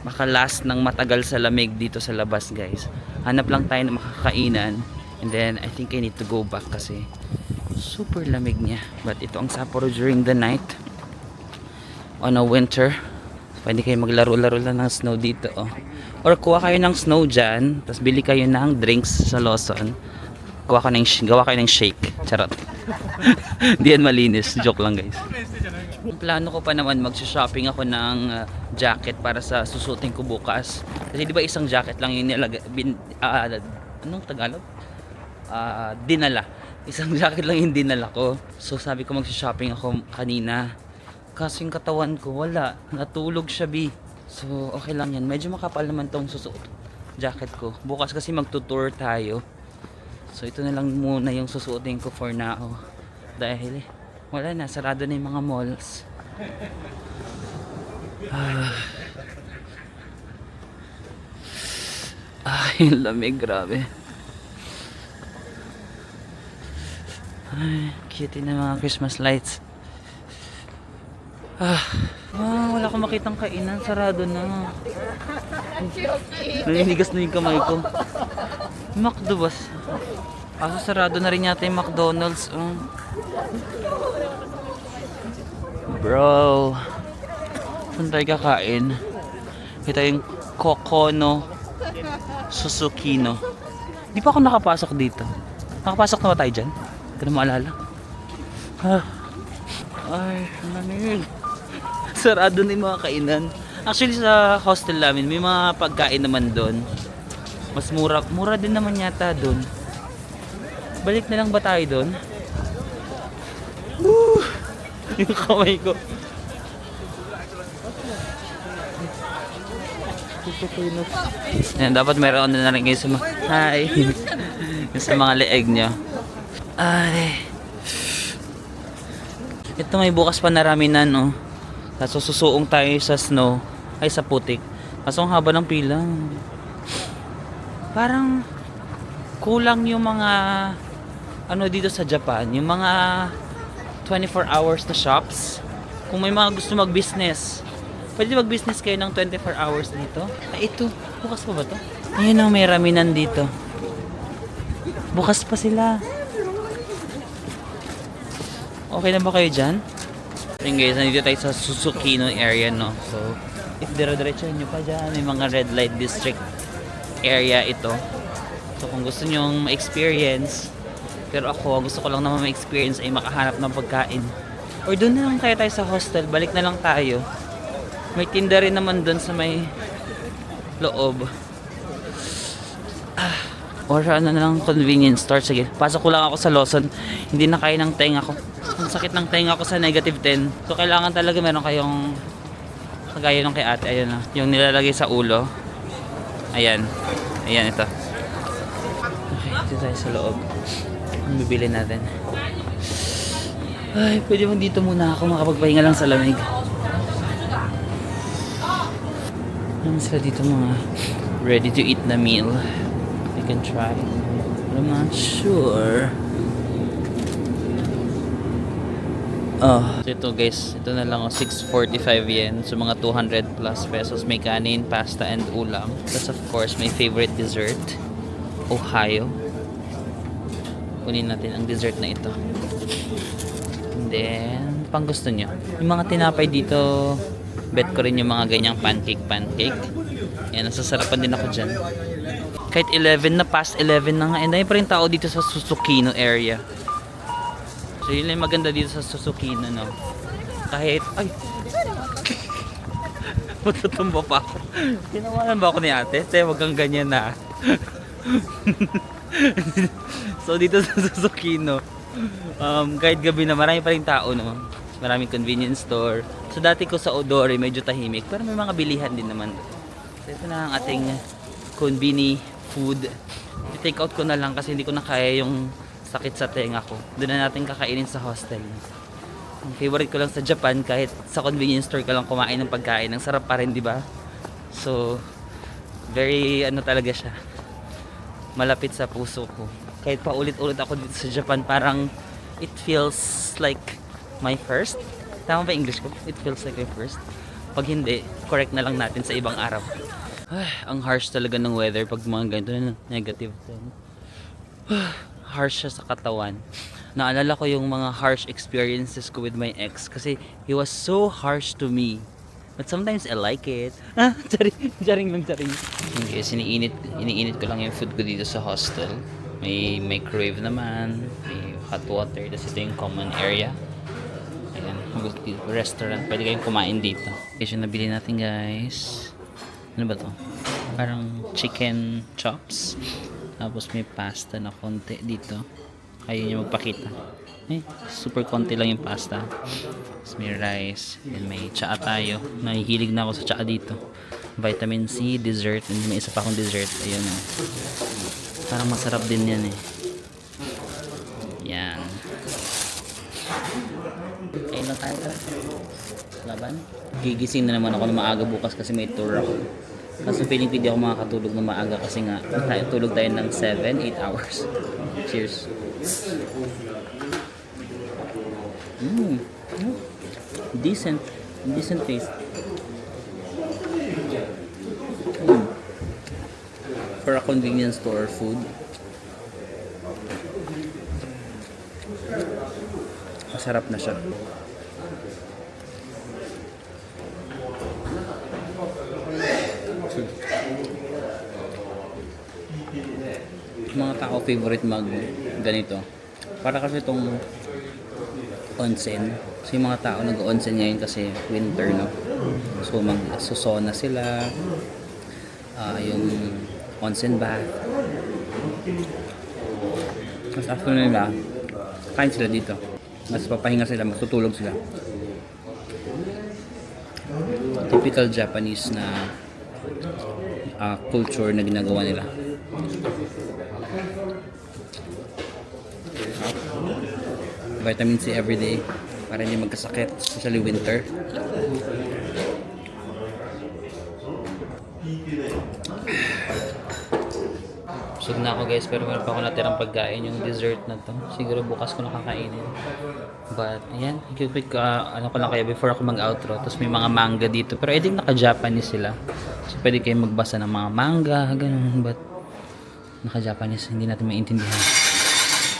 [SPEAKER 1] maka-last ng matagal sa lamig dito sa labas, guys. Hanap lang tayo ng makakainan. And then, I think I need to go back kasi super lamig niya. But ito ang Sapporo during the night. On a winter. Pwede kayo maglaro-laro lang ng snow dito, oh. Or kuha kayo ng snow dyan. Tapos bili kayo ng drinks sa Lawson. Gawa kayo ng shake. Charot. Hindi yan malinis. Joke lang, guys. Plano ko pa naman mag-shopping ako ng jacket para sa susutin ko bukas. Kasi di ba isang jacket lang yung anong Tagalog? Dinala. Isang jacket lang yung dinala ko. So sabi ko mag-shopping ako kanina. Kasi yung katawan ko wala. Natulog siya, bi. So okay lang yan. Medyo makapal naman tong susuot jacket ko. Bukas kasi magtutour tayo. So ito na lang muna yung susuotin ko for now. Dahil wala na, sarado na yung mga malls. Yung lamig, grabe. Ay, cute na mga Christmas lights. Wala akong makitang kainan, sarado na. Naninigas na yung kamay ko. McDo ba? Kaso sarado na rin yata yung McDonald's. Bro, saan tayo kakain? Kita yung Kokono Susukino. Di pa ako nakapasok dito. Nakapasok na ba tayo dyan? Hindi ko na maalala. Ay, lamig. Sarado na yung mga kainan. Actually sa hostel namin may mga pagkain naman doon. Mas mura din naman yata doon. Balik na lang ba tayo doon? Yung kamay ko. Yan, dapat mayroon na rin kayo sa mga hi. Sa mga leeg nyo. Ay. Ito may bukas pa na raminan, oh. Kaso susuong tayo sa snow. Ay, sa putik. Kaso ang haba ng pila. Parang kulang yung mga ano dito sa Japan. Yung mga 24 hours na shops. Kung may mga gusto mag-business, pwede mag-business kayo ng 24 hours dito. Ay, ito. Bukas pa ba to? Ayun ang may raminan dito. Bukas pa sila. Okay na ba kayo dyan? Ayun guys, nandito tayo sa Susukino area, no? So, if dire-diretso nyo pa dyan, may mga red light district area ito. So, kung gusto nyo ma-experience, pero ako, gusto ko lang naman ma-experience ay makahanap ng pagkain. Or doon na lang tayo sa hostel. Balik na lang tayo. May tinda rin naman doon sa may loob. Or ano na lang, convenience store. Sige, pasok ko lang ako sa Lawson. Hindi na kaya ng tenga ko. Ang sakit ng tenga ko sa -10. So, kailangan talaga meron kayong kagaya ng kay ate. Ayan na. Yung nilalagay sa ulo. Ayan. Ayan, ito. Okay, dito tayo sa loob. Ang bibili natin. Ay, pwede mo dito muna ako makapagpahinga lang sa lamig. Ano sila dito mga ready to eat na meal. You can try. But I'm not sure. Oh, so ito guys, ito na lang 645 yen. So mga 200 plus pesos. May kanin, pasta, and ulam. Plus of course, my favorite dessert, Ohio. Kunin natin ang dessert na ito. And then, pang gusto nyo. Yung mga tinapay dito, bet ko rin yung mga ganyang pancake. Yan, nasasarapan din ako dyan. Kahit 11 na, past 11 na nga. And dahil pa rin tao dito sa Susukino area. So yun lang yung maganda dito sa Susukino, no? Kahit, ay! Matutumba pa ako. Tinawanan ba ako ni ate? Te, wag kang ganyan na. So dito sa Susukino, kahit gabi na marami pa rin tao, no? Maraming convenience store. So dati ko sa Odore medyo tahimik, pero may mga bilihan din naman. So ito na ang ating conveni food. I-take out ko na lang kasi hindi ko na kaya yung sakit sa tenga ko. Doon na natin kakainin sa hostel. Ang favorite ko lang sa Japan, kahit sa convenience store ka lang kumain ng pagkain, ang sarap pa rin, di ba? So, very ano talaga siya. Malapit sa puso ko. Kahit pa ulit-ulit ako dito sa Japan, parang it feels like my first. Tama ba English ko? It feels like my first. Pag hindi, correct na lang natin sa ibang araw. Ay, ang harsh talaga ng weather pag mga ganito na negative. Harsh siya sa katawan. Naalala ko yung mga harsh experiences ko with my ex kasi he was so harsh to me. But sometimes I like it. Jaring lang. Okay, iniinit ko lang yung food ko dito sa hostel. May microwave naman, may hot water, tapos ito yung common area. Ayan, restaurant, pwede kayong kumain dito. Okay, so nabili natin guys. Ano ba to? Parang chicken chops. Tapos may pasta na konti dito. Ayaw niya magpakita. Super konti lang yung pasta. Tapos may rice. And may tsaa tayo. Nahihilig na ako sa tsaa dito. Vitamin C, dessert. And may isa pa akong dessert. Ayun o. Parang masarap din yan eh. Yan. Kain lang tayo. Laban. Gigising na naman ako na maaga bukas kasi may tour ako. Kaso feeling ko hindi ako makakatulog na maaga kasi nga tulog tayo ng 7-8 hours. Cheers. Decent taste. For a convenience store food, masarap na siya. Mga tao favorite mag ganito para kasi itong onsen. So yung mga tao nag-onsen ngayon kasi winter, no? So mag-susona sila, yung onsen bath. Mas after nila kain sila dito, mas papahinga sila, matutulog sila. Typical Japanese na culture na ginagawa nila. Vitamin C everyday para hindi magkasakit, especially winter. Busog na ako guys, pero meron pa ako natirang pagkain, yung dessert na to. Siguro bukas ko nakakainin. But ayan, quick ano ko lang kaya before ako mag-outro. Tapos may mga manga dito, pero I think naka-Japanese sila. So pwede kayong magbasa ng mga manga, ganun. But naka-Japanese, hindi natin maintindihan.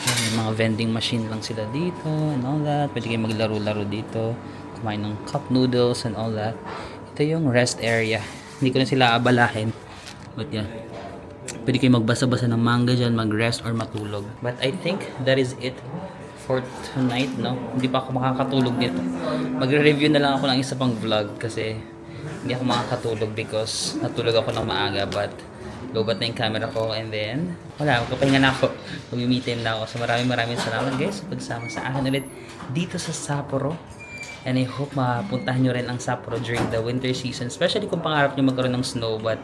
[SPEAKER 1] May mga vending machine lang sila dito and all that. Pwede kayong maglaro-laro dito, kumain ng cup noodles and all that. Ito yung rest area. Hindi ko na sila abalahin. But yeah, pwede kayong magbasa-basa ng manga dyan, mag-rest or matulog. But I think that is it for tonight, no? Hindi pa ako makakatulog nito. Magre-review na lang ako ng isa pang vlog kasi hindi ako makakatulog because natulog ako ng maaga. But lobat na yung camera ko and then wala, magpapahinga na ako, mag-me time na ako. So maraming salamat guys sa pagsama sa akin ulit dito sa Sapporo, and I hope mapuntahan nyo rin ang Sapporo during the winter season, especially kung pangarap nyo magkaroon ng snow. But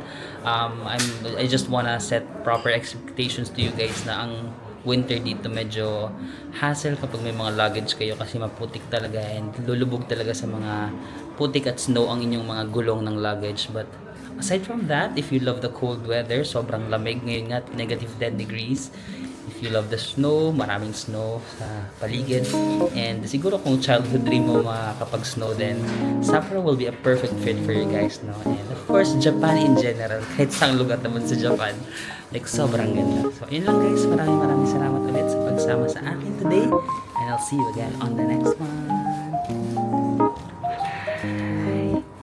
[SPEAKER 1] I just wanna set proper expectations to you guys na ang winter dito medyo hassle kapag may mga luggage kayo kasi maputik talaga and lulubog talaga sa mga putik at snow ang inyong mga gulong ng luggage. But aside from that, if you love the cold weather, sobrang lamig ngayon nga, negative 10 degrees. If you love the snow, maraming snow sa paligid. And siguro kung childhood dream mo makakapag-snow, then Sapporo will be a perfect fit for you guys, no? And of course, Japan in general, kahit saang lugar naman sa Japan, like sobrang ganda. So, yun lang guys, maraming salamat ulit sa pagsama sa akin today. And I'll see you again on the next one.